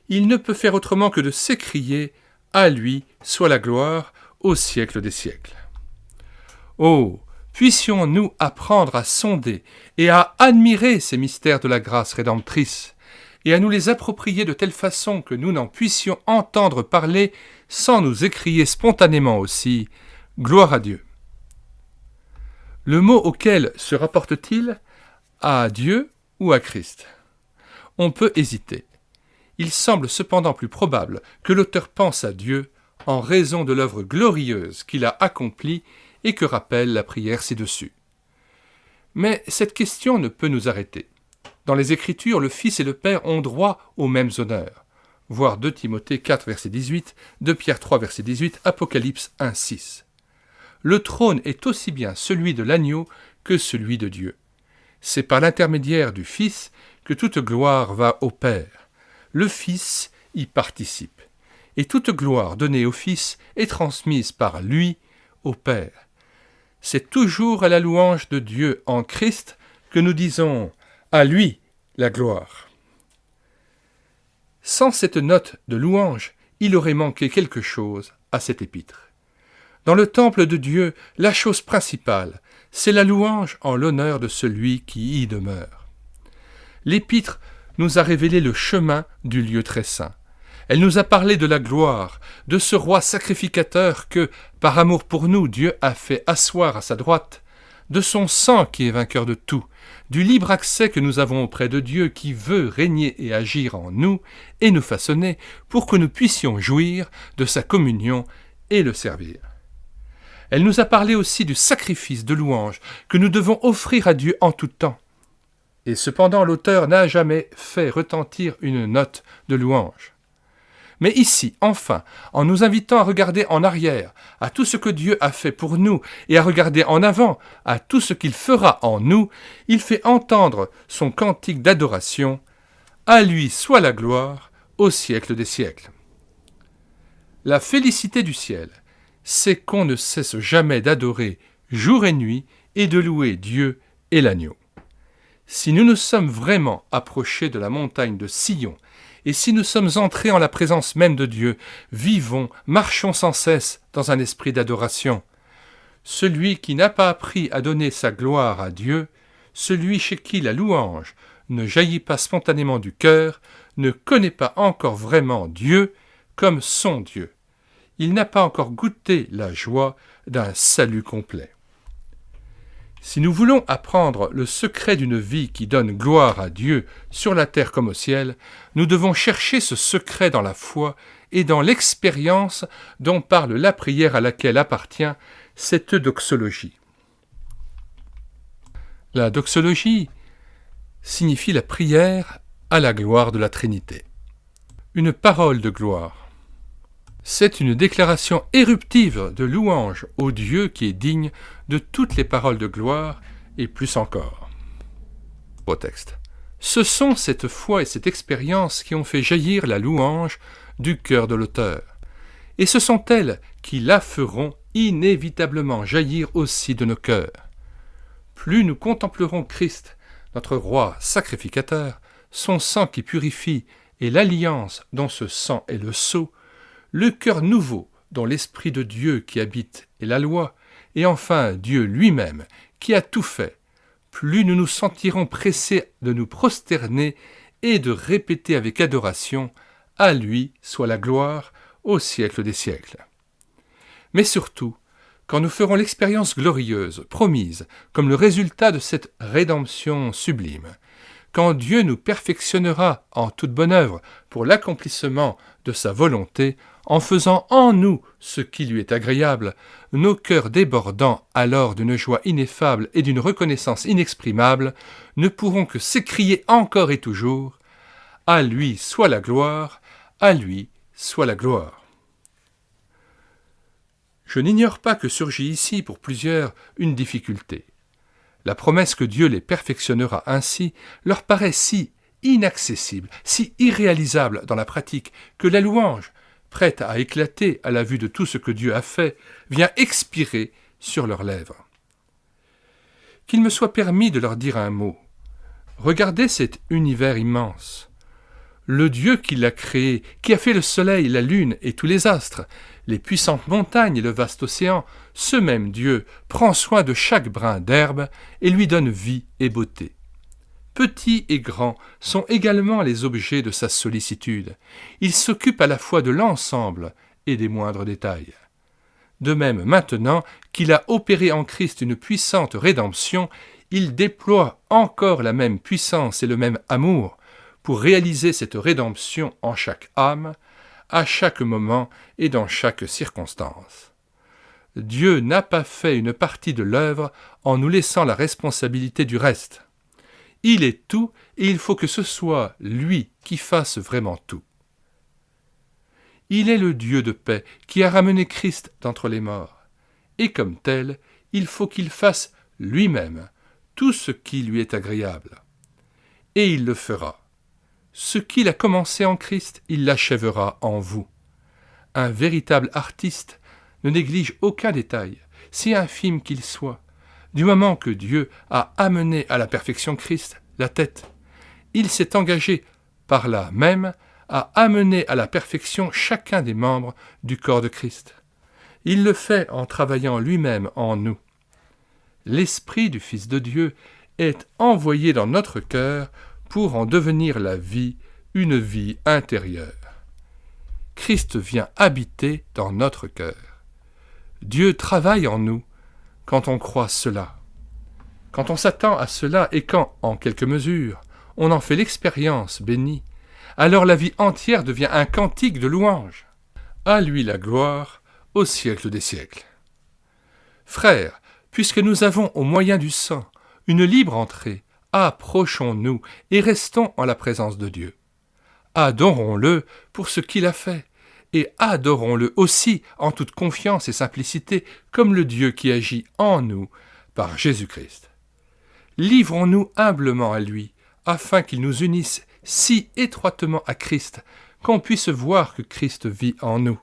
il ne peut faire autrement que de s'écrier « À lui soit la gloire au siècle des siècles ». Oh, puissions-nous apprendre à sonder et à admirer ces mystères de la grâce rédemptrice, et à nous les approprier de telle façon que nous n'en puissions entendre parler sans nous écrier spontanément aussi « Gloire à Dieu ». Le mot auquel se rapporte-t-il à Dieu ou à Christ? On peut hésiter. Il semble cependant plus probable que l'auteur pense à Dieu en raison de l'œuvre glorieuse qu'il a accomplie et que rappelle la prière ci-dessus. Mais cette question ne peut nous arrêter. Dans les Écritures, le Fils et le Père ont droit aux mêmes honneurs. Voir 2 Timothée 4, verset 18, 2 Pierre 3, verset 18, Apocalypse 1, 6. Le trône est aussi bien celui de l'agneau que celui de Dieu. C'est par l'intermédiaire du Fils que toute gloire va au Père. Le Fils y participe. Et toute gloire donnée au Fils est transmise par lui au Père. C'est toujours à la louange de Dieu en Christ que nous disons « à lui la gloire ». Sans cette note de louange, il aurait manqué quelque chose à cette épître. Dans le temple de Dieu, la chose principale, c'est la louange en l'honneur de celui qui y demeure. L'épître nous a révélé le chemin du lieu très saint. Elle nous a parlé de la gloire, de ce roi sacrificateur que, par amour pour nous, Dieu a fait asseoir à sa droite, de son sang qui est vainqueur de tout, du libre accès que nous avons auprès de Dieu qui veut régner et agir en nous et nous façonner pour que nous puissions jouir de sa communion et le servir. Elle nous a parlé aussi du sacrifice de louange que nous devons offrir à Dieu en tout temps. Et cependant, l'auteur n'a jamais fait retentir une note de louange. Mais ici, enfin, en nous invitant à regarder en arrière, à tout ce que Dieu a fait pour nous, et à regarder en avant, à tout ce qu'il fera en nous, il fait entendre son cantique d'adoration « À lui soit la gloire au siècle des siècles ». La félicité du ciel, c'est qu'on ne cesse jamais d'adorer jour et nuit et de louer Dieu et l'agneau. Si nous nous sommes vraiment approchés de la montagne de Sion, et si nous sommes entrés en la présence même de Dieu, vivons, marchons sans cesse dans un esprit d'adoration. Celui qui n'a pas appris à donner sa gloire à Dieu, celui chez qui la louange ne jaillit pas spontanément du cœur, ne connaît pas encore vraiment Dieu comme son Dieu. Il n'a pas encore goûté la joie d'un salut complet. Si nous voulons apprendre le secret d'une vie qui donne gloire à Dieu sur la terre comme au ciel, nous devons chercher ce secret dans la foi et dans l'expérience dont parle la prière à laquelle appartient cette doxologie. La doxologie signifie la prière à la gloire de la Trinité. Une parole de gloire. C'est une déclaration éruptive de louange au Dieu qui est digne de toutes les paroles de gloire et plus encore. Au texte. Ce sont cette foi et cette expérience qui ont fait jaillir la louange du cœur de l'auteur. Et ce sont elles qui la feront inévitablement jaillir aussi de nos cœurs. Plus nous contemplerons Christ, notre roi sacrificateur, son sang qui purifie et l'alliance dont ce sang est le sceau, le cœur nouveau dont l'Esprit de Dieu qui habite est la loi, et enfin Dieu lui-même qui a tout fait, plus nous nous sentirons pressés de nous prosterner et de répéter avec adoration « À lui soit la gloire au siècle des siècles ». Mais surtout, quand nous ferons l'expérience glorieuse, promise, comme le résultat de cette rédemption sublime, quand Dieu nous perfectionnera en toute bonne œuvre pour l'accomplissement de sa volonté, en faisant en nous ce qui lui est agréable, nos cœurs débordant alors d'une joie ineffable et d'une reconnaissance inexprimable, ne pourront que s'écrier encore et toujours « À lui soit la gloire, à lui soit la gloire ». Je n'ignore pas que surgit ici pour plusieurs une difficulté. La promesse que Dieu les perfectionnera ainsi leur paraît si inaccessible, si irréalisable dans la pratique, que la louange, prête à éclater à la vue de tout ce que Dieu a fait, vient expirer sur leurs lèvres. Qu'il me soit permis de leur dire un mot. Regardez cet univers immense. Le Dieu qui l'a créé, qui a fait le soleil, la lune et tous les astres, les puissantes montagnes et le vaste océan, ce même Dieu prend soin de chaque brin d'herbe et lui donne vie et beauté. Petits et grands sont également les objets de sa sollicitude. Il s'occupe à la fois de l'ensemble et des moindres détails. De même, maintenant qu'il a opéré en Christ une puissante rédemption, il déploie encore la même puissance et le même amour pour réaliser cette rédemption en chaque âme, à chaque moment et dans chaque circonstance. Dieu n'a pas fait une partie de l'œuvre en nous laissant la responsabilité du reste. Il est tout et il faut que ce soit lui qui fasse vraiment tout. Il est le Dieu de paix qui a ramené Christ d'entre les morts. Et comme tel, il faut qu'il fasse lui-même tout ce qui lui est agréable. Et il le fera. Ce qu'il a commencé en Christ, il l'achèvera en vous. Un véritable artiste ne néglige aucun détail, si infime qu'il soit, du moment que Dieu a amené à la perfection Christ, la tête. Il s'est engagé, par là même, à amener à la perfection chacun des membres du corps de Christ. Il le fait en travaillant lui-même en nous. L'Esprit du Fils de Dieu est envoyé dans notre cœur pour en devenir la vie, une vie intérieure. Christ vient habiter dans notre cœur. Dieu travaille en nous quand on croit cela. Quand on s'attend à cela et quand, en quelque mesure, on en fait l'expérience bénie, alors la vie entière devient un cantique de louange. À lui la gloire, au siècle des siècles. Frères, puisque nous avons au moyen du sang une libre entrée, approchons-nous et restons en la présence de Dieu. Adorons-le pour ce qu'il a fait, et adorons-le aussi en toute confiance et simplicité comme le Dieu qui agit en nous par Jésus-Christ. Livrons-nous humblement à lui, afin qu'il nous unisse si étroitement à Christ qu'on puisse voir que Christ vit en nous.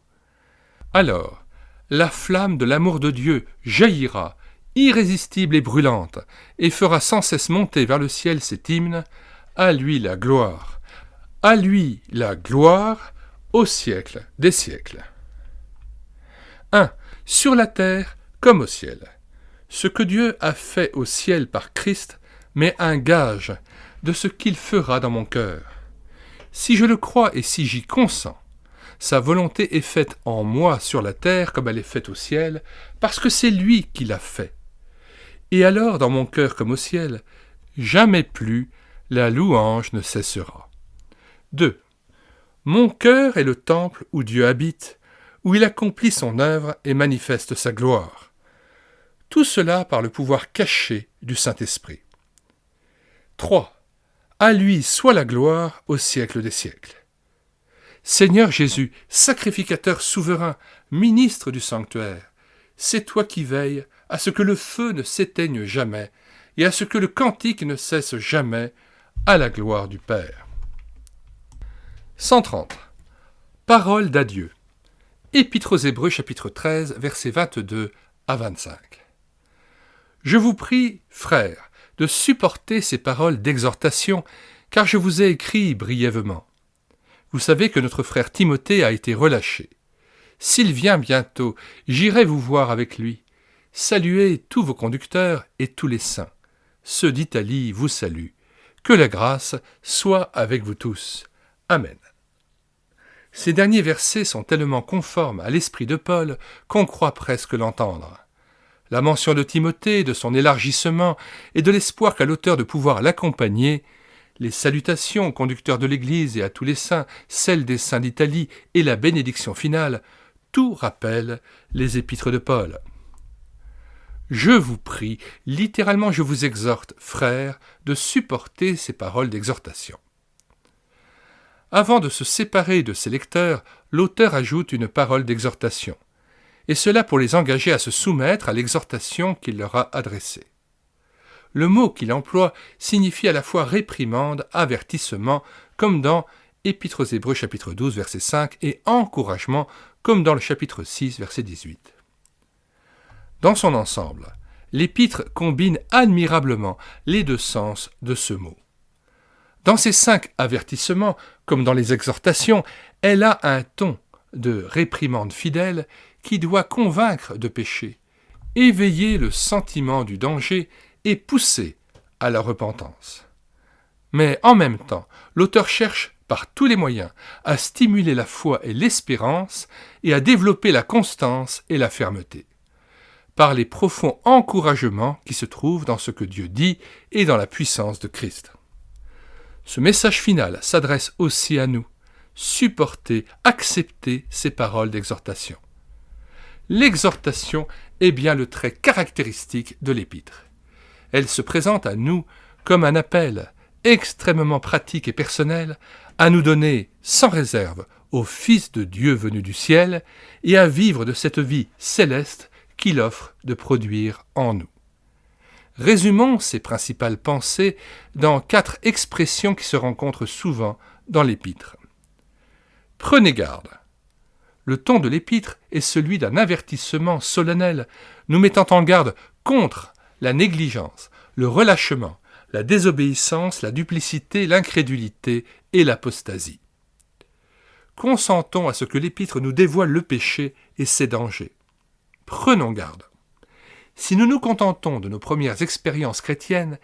Alors, la flamme de l'amour de Dieu jaillira, irrésistible et brûlante, et fera sans cesse monter vers le ciel cet hymne « À lui la gloire, à lui la gloire, au siècle des siècles. » 1. Sur la terre comme au ciel. Ce que Dieu a fait au ciel par Christ met un gage de ce qu'il fera dans mon cœur. Si je le crois et si j'y consens, sa volonté est faite en moi sur la terre comme elle est faite au ciel, parce que c'est lui qui l'a fait. Et alors, dans mon cœur comme au ciel, jamais plus la louange ne cessera. 2. Mon cœur est le temple où Dieu habite, où il accomplit son œuvre et manifeste sa gloire. Tout cela par le pouvoir caché du Saint-Esprit. 3. À lui soit la gloire au siècle des siècles. Seigneur Jésus, sacrificateur souverain, ministre du sanctuaire, c'est toi qui veilles à ce que le feu ne s'éteigne jamais et à ce que le cantique ne cesse jamais, à la gloire du Père. 130. Parole d'adieu. Épître aux Hébreux chapitre 13, versets 22 à 25. Je vous prie, frères, de supporter ces paroles d'exhortation, car je vous ai écrit brièvement. Vous savez que notre frère Timothée a été relâché. S'il vient bientôt, j'irai vous voir avec lui. Saluez tous vos conducteurs et tous les saints. Ceux d'Italie vous saluent. Que la grâce soit avec vous tous. Amen. Ces derniers versets sont tellement conformes à l'esprit de Paul qu'on croit presque l'entendre. La mention de Timothée, de son élargissement et de l'espoir qu'a l'auteur de pouvoir l'accompagner, les salutations aux conducteurs de l'Église et à tous les saints, celles des saints d'Italie et la bénédiction finale, tout rappelle les épîtres de Paul. Je vous prie, littéralement je vous exhorte, frères, de supporter ces paroles d'exhortation. Avant de se séparer de ses lecteurs, l'auteur ajoute une parole d'exhortation, et cela pour les engager à se soumettre à l'exhortation qu'il leur a adressée. Le mot qu'il emploie signifie à la fois réprimande, avertissement, comme dans Épître aux Hébreux chapitre 12 verset 5 et encouragement, comme dans le chapitre 6 verset 18. Dans son ensemble, l'Épître combine admirablement les deux sens de ce mot. Dans ses 5 avertissements, comme dans les exhortations, elle a un ton de réprimande fidèle qui doit convaincre de péché, éveiller le sentiment du danger et pousser à la repentance. Mais en même temps, l'auteur cherche par tous les moyens à stimuler la foi et l'espérance et à développer la constance et la fermeté, par les profonds encouragements qui se trouvent dans ce que Dieu dit et dans la puissance de Christ. Ce message final s'adresse aussi à nous. Supporter, accepter ces paroles d'exhortation. L'exhortation est bien le trait caractéristique de l'Épître. Elle se présente à nous comme un appel extrêmement pratique et personnel à nous donner sans réserve au Fils de Dieu venu du ciel et à vivre de cette vie céleste qu'il offre de produire en nous. Résumons ces principales pensées dans 4 expressions qui se rencontrent souvent dans l'Épître. Prenez garde. Le ton de l'Épître est celui d'un avertissement solennel, nous mettant en garde contre la négligence, le relâchement, la désobéissance, la duplicité, l'incrédulité et l'apostasie. Consentons à ce que l'Épître nous dévoile le péché et ses dangers. Prenons garde. Si nous nous contentons de nos premières expériences chrétiennes,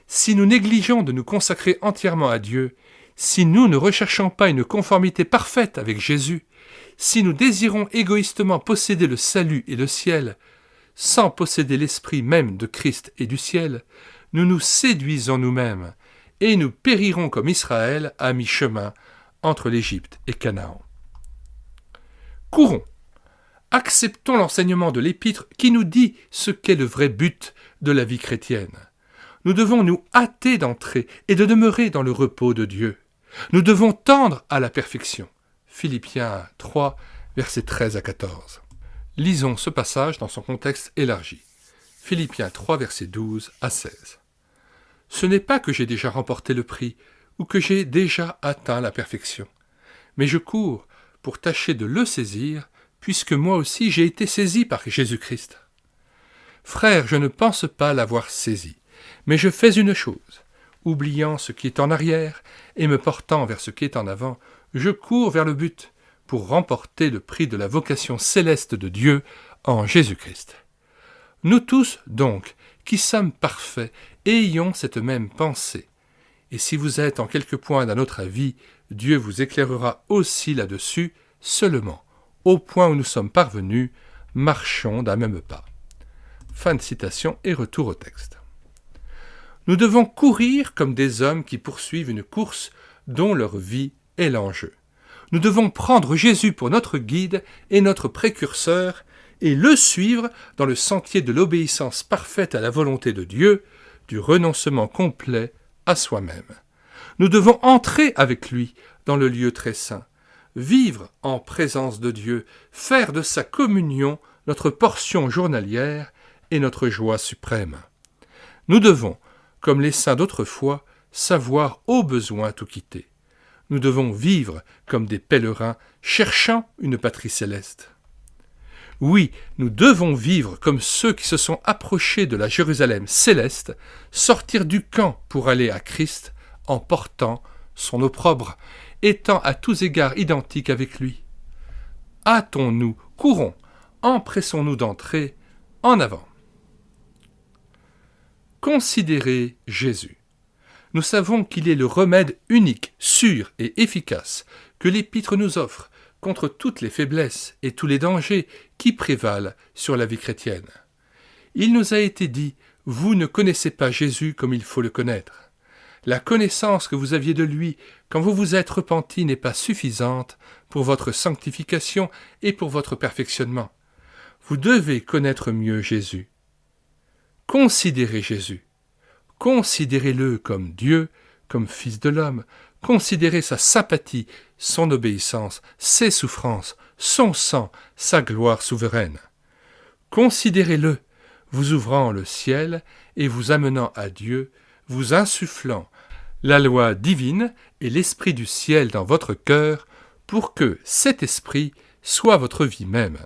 si nous négligeons de nous consacrer entièrement à Dieu, si nous ne recherchons pas une conformité parfaite avec Jésus, si nous désirons égoïstement posséder le salut et le ciel, sans posséder l'esprit même de Christ et du ciel, nous nous séduisons nous-mêmes et nous périrons comme Israël à mi-chemin entre l'Égypte et Canaan. Courons, acceptons l'enseignement de l'Épître qui nous dit ce qu'est le vrai but de la vie chrétienne. Nous devons nous hâter d'entrer et de demeurer dans le repos de Dieu. Nous devons tendre à la perfection. Philippiens 3, versets 13 à 14. Lisons ce passage dans son contexte élargi. Philippiens 3, versets 12 à 16. Ce n'est pas que j'ai déjà remporté le prix ou que j'ai déjà atteint la perfection, mais je cours pour tâcher de le saisir, puisque moi aussi j'ai été saisi par Jésus-Christ. Frères, je ne pense pas l'avoir saisi, mais je fais une chose. Oubliant ce qui est en arrière et me portant vers ce qui est en avant, je cours vers le but pour remporter le prix de la vocation céleste de Dieu en Jésus-Christ. Nous tous, donc, qui sommes parfaits, ayons cette même pensée. Et si vous êtes en quelque point d'un autre avis, Dieu vous éclairera aussi là-dessus, seulement, au point où nous sommes parvenus, marchons d'un même pas. Fin de citation et retour au texte. Nous devons courir comme des hommes qui poursuivent une course dont leur vie est l'enjeu. Nous devons prendre Jésus pour notre guide et notre précurseur et le suivre dans le sentier de l'obéissance parfaite à la volonté de Dieu, du renoncement complet à soi-même. Nous devons entrer avec lui dans le lieu très saint, vivre en présence de Dieu, faire de sa communion notre portion journalière et notre joie suprême. Nous devons, comme les saints d'autrefois, savoir au besoin tout quitter. Nous devons vivre comme des pèlerins cherchant une patrie céleste. Oui, nous devons vivre comme ceux qui se sont approchés de la Jérusalem céleste, sortir du camp pour aller à Christ en portant son opprobre, étant à tous égards identiques avec lui. Hâtons-nous, courons, empressons-nous d'entrer en avant. Considérez Jésus. Nous savons qu'il est le remède unique, sûr et efficace que l'Épître nous offre contre toutes les faiblesses et tous les dangers qui prévalent sur la vie chrétienne. Il nous a été dit « Vous ne connaissez pas Jésus comme il faut le connaître. La connaissance que vous aviez de lui quand vous vous êtes repenti n'est pas suffisante pour votre sanctification et pour votre perfectionnement. Vous devez connaître mieux Jésus. Considérez Jésus. Considérez-le comme Dieu, comme Fils de l'homme. Considérez sa sympathie, son obéissance, ses souffrances, son sang, sa gloire souveraine. Considérez-le, vous ouvrant le ciel et vous amenant à Dieu, vous insufflant la loi divine et l'esprit du ciel dans votre cœur pour que cet esprit soit votre vie même.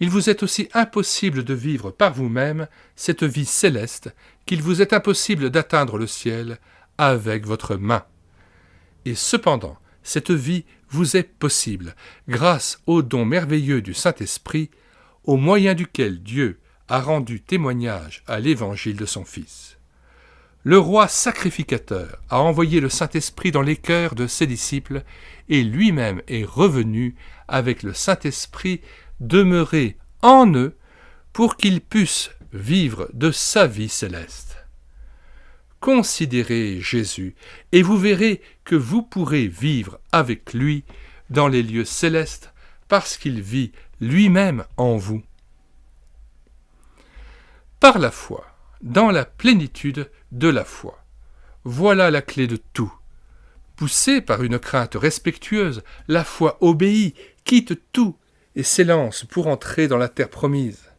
Il vous est aussi impossible de vivre par vous-même cette vie céleste qu'il vous est impossible d'atteindre le ciel avec votre main. Et cependant, cette vie vous est possible grâce au don merveilleux du Saint-Esprit, au moyen duquel Dieu a rendu témoignage à l'évangile de son Fils. Le roi sacrificateur a envoyé le Saint-Esprit dans les cœurs de ses disciples et lui-même est revenu avec le Saint-Esprit demeurer en eux pour qu'ils puissent vivre de sa vie céleste. Considérez Jésus et vous verrez que vous pourrez vivre avec lui dans les lieux célestes parce qu'il vit lui-même en vous. Par la foi, dans la plénitude de la foi. Voilà la clé de tout. Poussée par une crainte respectueuse, la foi obéit, quitte tout et s'élance pour entrer dans la terre promise.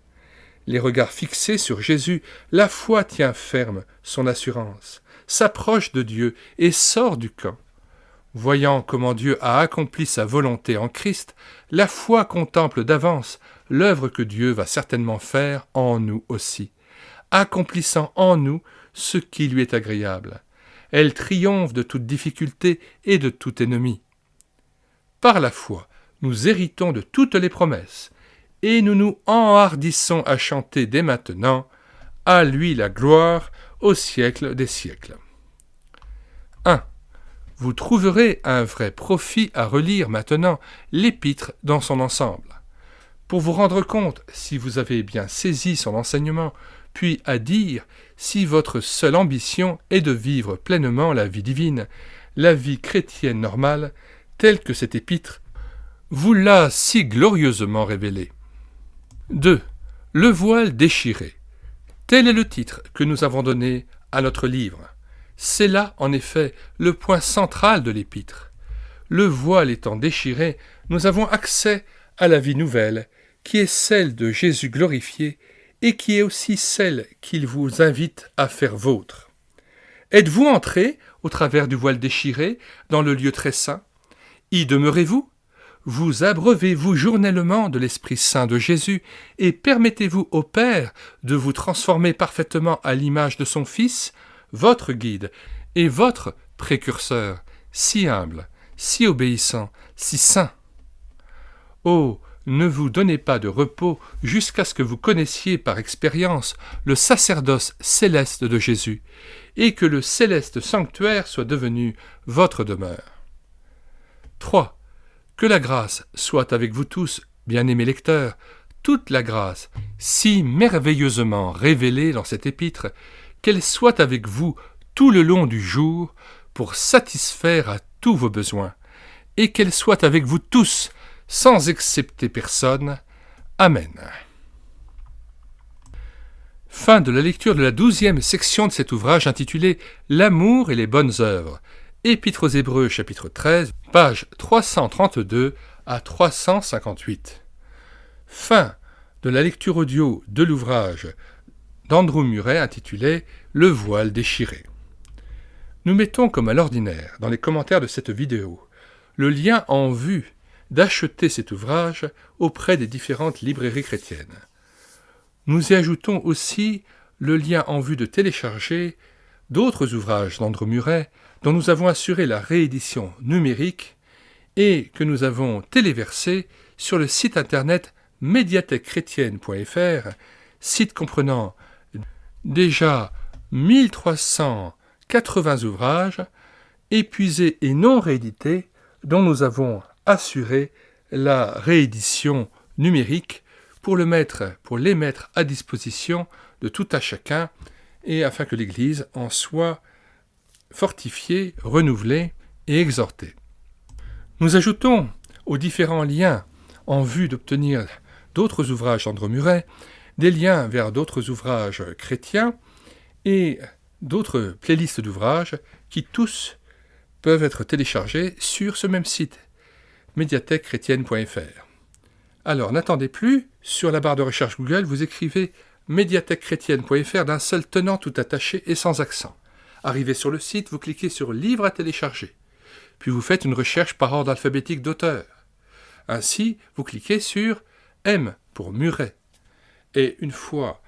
Les regards fixés sur Jésus, la foi tient ferme son assurance, s'approche de Dieu et sort du camp. Voyant comment Dieu a accompli sa volonté en Christ, la foi contemple d'avance l'œuvre que Dieu va certainement faire en nous aussi, accomplissant en nous ce qui lui est agréable. Elle triomphe de toute difficulté et de tout ennemi. Par la foi, nous héritons de toutes les promesses, et nous nous enhardissons à chanter dès maintenant « À lui la gloire au siècle des siècles ». 1. Vous trouverez un vrai profit à relire maintenant l'Épître dans son ensemble, pour vous rendre compte si vous avez bien saisi son enseignement, puis à dire si votre seule ambition est de vivre pleinement la vie divine, la vie chrétienne normale, telle que cette épître vous l'a si glorieusement révélée. 2. Le voile déchiré. Tel est le titre que nous avons donné à notre livre. C'est là, en effet, le point central de l'épître. Le voile étant déchiré, nous avons accès à la vie nouvelle, qui est celle de Jésus glorifié et qui est aussi celle qu'il vous invite à faire vôtre. Êtes-vous entré, au travers du voile déchiré, dans le lieu très saint? Y demeurez-vous? Vous abreuvez-vous journellement de l'Esprit Saint de Jésus et permettez-vous au Père de vous transformer parfaitement à l'image de son Fils, votre guide et votre précurseur, si humble, si obéissant, si saint? Oh, ne vous donnez pas de repos jusqu'à ce que vous connaissiez par expérience le sacerdoce céleste de Jésus et que le céleste sanctuaire soit devenu votre demeure. 3. Que la grâce soit avec vous tous, bien-aimés lecteurs, toute la grâce, si merveilleusement révélée dans cette épître, qu'elle soit avec vous tout le long du jour pour satisfaire à tous vos besoins, et qu'elle soit avec vous tous, sans excepter personne. Amen. Fin de la lecture de la 12e section de cet ouvrage intitulé « L'amour et les bonnes œuvres ». Épître aux Hébreux, chapitre 13, pages 332 à 358. Fin de la lecture audio de l'ouvrage d'Andrew Murray intitulé « Le voile déchiré ». Nous mettons comme à l'ordinaire dans les commentaires de cette vidéo le lien en vue d'acheter cet ouvrage auprès des différentes librairies chrétiennes. Nous y ajoutons aussi le lien en vue de télécharger d'autres ouvrages d'Andrew Murray dont nous avons assuré la réédition numérique et que nous avons téléversé sur le site internet médiathèquechrétienne.fr, site comprenant déjà 1380 ouvrages épuisés et non réédités dont nous avons assuré la réédition numérique pour les mettre à disposition de tout à chacun et afin que l'Église en soit fortifiée, renouvelée et exhortée. Nous ajoutons aux différents liens en vue d'obtenir d'autres ouvrages d'Andrew Murray, des liens vers d'autres ouvrages chrétiens et d'autres playlists d'ouvrages qui tous peuvent être téléchargés sur ce même site, médiathèquechrétienne.fr. Alors n'attendez plus, sur la barre de recherche Google, vous écrivez médiathèquechrétienne.fr d'un seul tenant tout attaché et sans accent. Arrivé sur le site, vous cliquez sur « Livre à télécharger », puis vous faites une recherche par ordre alphabétique d'auteur. Ainsi, vous cliquez sur « M. pour Muret. Et une fois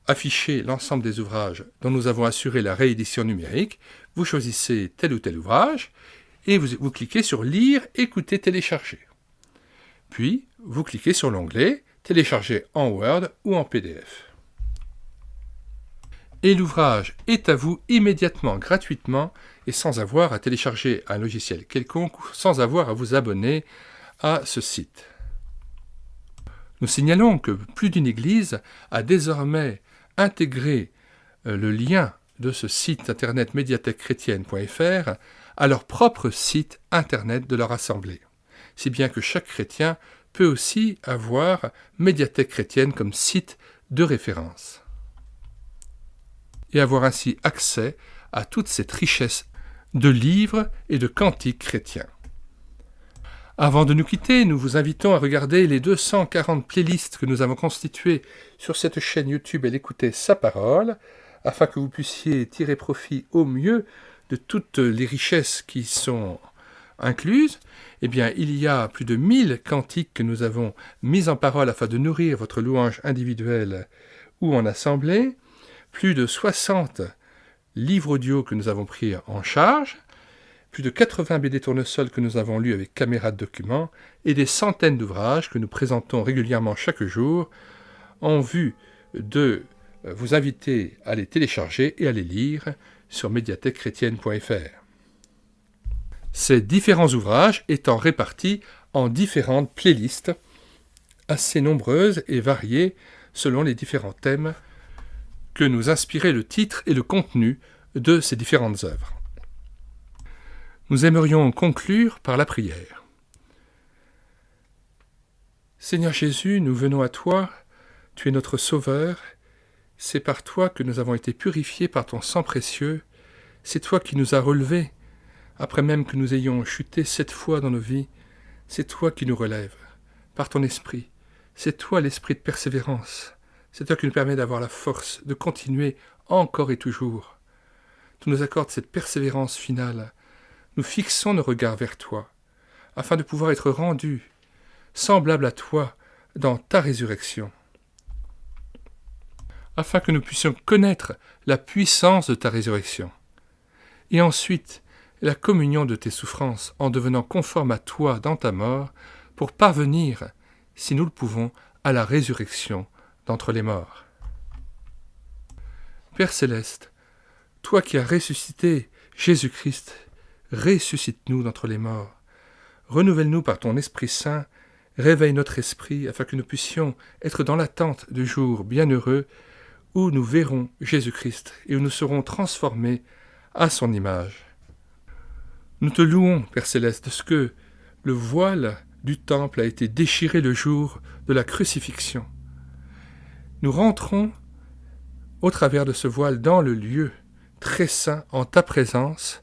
affiché l'ensemble des ouvrages dont nous avons assuré la réédition numérique, vous choisissez tel ou tel ouvrage et vous cliquez sur « Lire, écouter, télécharger ». Puis, vous cliquez sur l'onglet « Télécharger en Word ou en PDF ». Et l'ouvrage est à vous immédiatement, gratuitement, et sans avoir à télécharger un logiciel quelconque, ou sans avoir à vous abonner à ce site. Nous signalons que plus d'une église a désormais intégré le lien de ce site internet médiathèquechrétienne.fr à leur propre site internet de leur assemblée, si bien que chaque chrétien peut aussi avoir Médiathèque chrétienne comme site de référence et avoir ainsi accès à toute cette richesse de livres et de cantiques chrétiens. Avant de nous quitter, nous vous invitons à regarder les 240 playlists que nous avons constituées sur cette chaîne YouTube et l'écouter sa parole, afin que vous puissiez tirer profit au mieux de toutes les richesses qui sont incluses. Eh bien, il y a plus de 1000 cantiques que nous avons mis en parole afin de nourrir votre louange individuelle ou en assemblée, plus de 60 livres audio que nous avons pris en charge, plus de 80 BD tournesol que nous avons lus avec caméra de document et des centaines d'ouvrages que nous présentons régulièrement chaque jour en vue de vous inviter à les télécharger et à les lire sur médiathèquechrétienne.fr. Ces différents ouvrages étant répartis en différentes playlists assez nombreuses et variées selon les différents thèmes que nous inspirait le titre et le contenu de ces différentes œuvres. Nous aimerions conclure par la prière. Seigneur Jésus, nous venons à toi, tu es notre Sauveur, c'est par toi que nous avons été purifiés par ton sang précieux, c'est toi qui nous as relevés, après même que nous ayons chuté 7 fois dans nos vies, c'est toi qui nous relèves, par ton esprit, c'est toi l'esprit de persévérance, c'est toi qui nous permets d'avoir la force de continuer encore et toujours. Tu nous accordes cette persévérance finale, nous fixons nos regards vers toi, afin de pouvoir être rendus semblables à toi dans ta résurrection, afin que nous puissions connaître la puissance de ta résurrection, et ensuite la communion de tes souffrances en devenant conforme à toi dans ta mort, pour parvenir, si nous le pouvons, à la résurrection d'entre les morts. Père céleste, toi qui as ressuscité Jésus-Christ, ressuscite-nous d'entre les morts. Renouvelle-nous par ton Esprit Saint, réveille notre esprit afin que nous puissions être dans l'attente du jour bienheureux où nous verrons Jésus-Christ et où nous serons transformés à son image. Nous te louons, Père céleste, de ce que le voile du temple a été déchiré le jour de la crucifixion. Nous rentrons au travers de ce voile dans le lieu très saint en ta présence.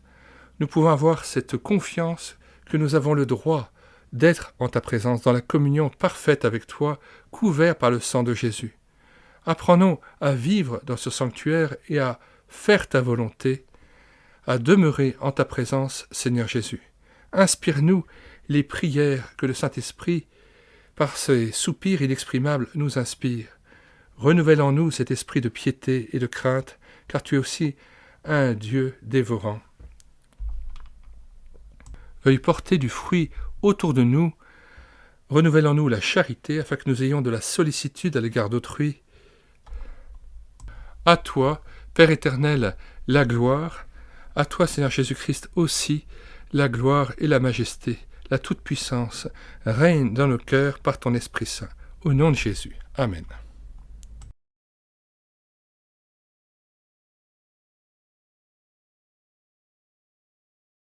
Nous pouvons avoir cette confiance que nous avons le droit d'être en ta présence, dans la communion parfaite avec toi, couvert par le sang de Jésus. Apprends-nous à vivre dans ce sanctuaire et à faire ta volonté, à demeurer en ta présence, Seigneur Jésus. Inspire-nous les prières que le Saint-Esprit, par ses soupirs inexprimables, nous inspire. Renouvelle en nous cet esprit de piété et de crainte, car tu es aussi un Dieu dévorant. Veuille porter du fruit autour de nous, renouvelle en nous la charité, afin que nous ayons de la sollicitude à l'égard d'autrui. À toi, Père éternel, la gloire, à toi, Seigneur Jésus-Christ, aussi, la gloire et la majesté, la toute-puissance, règne dans nos cœurs par ton Esprit Saint. Au nom de Jésus. Amen.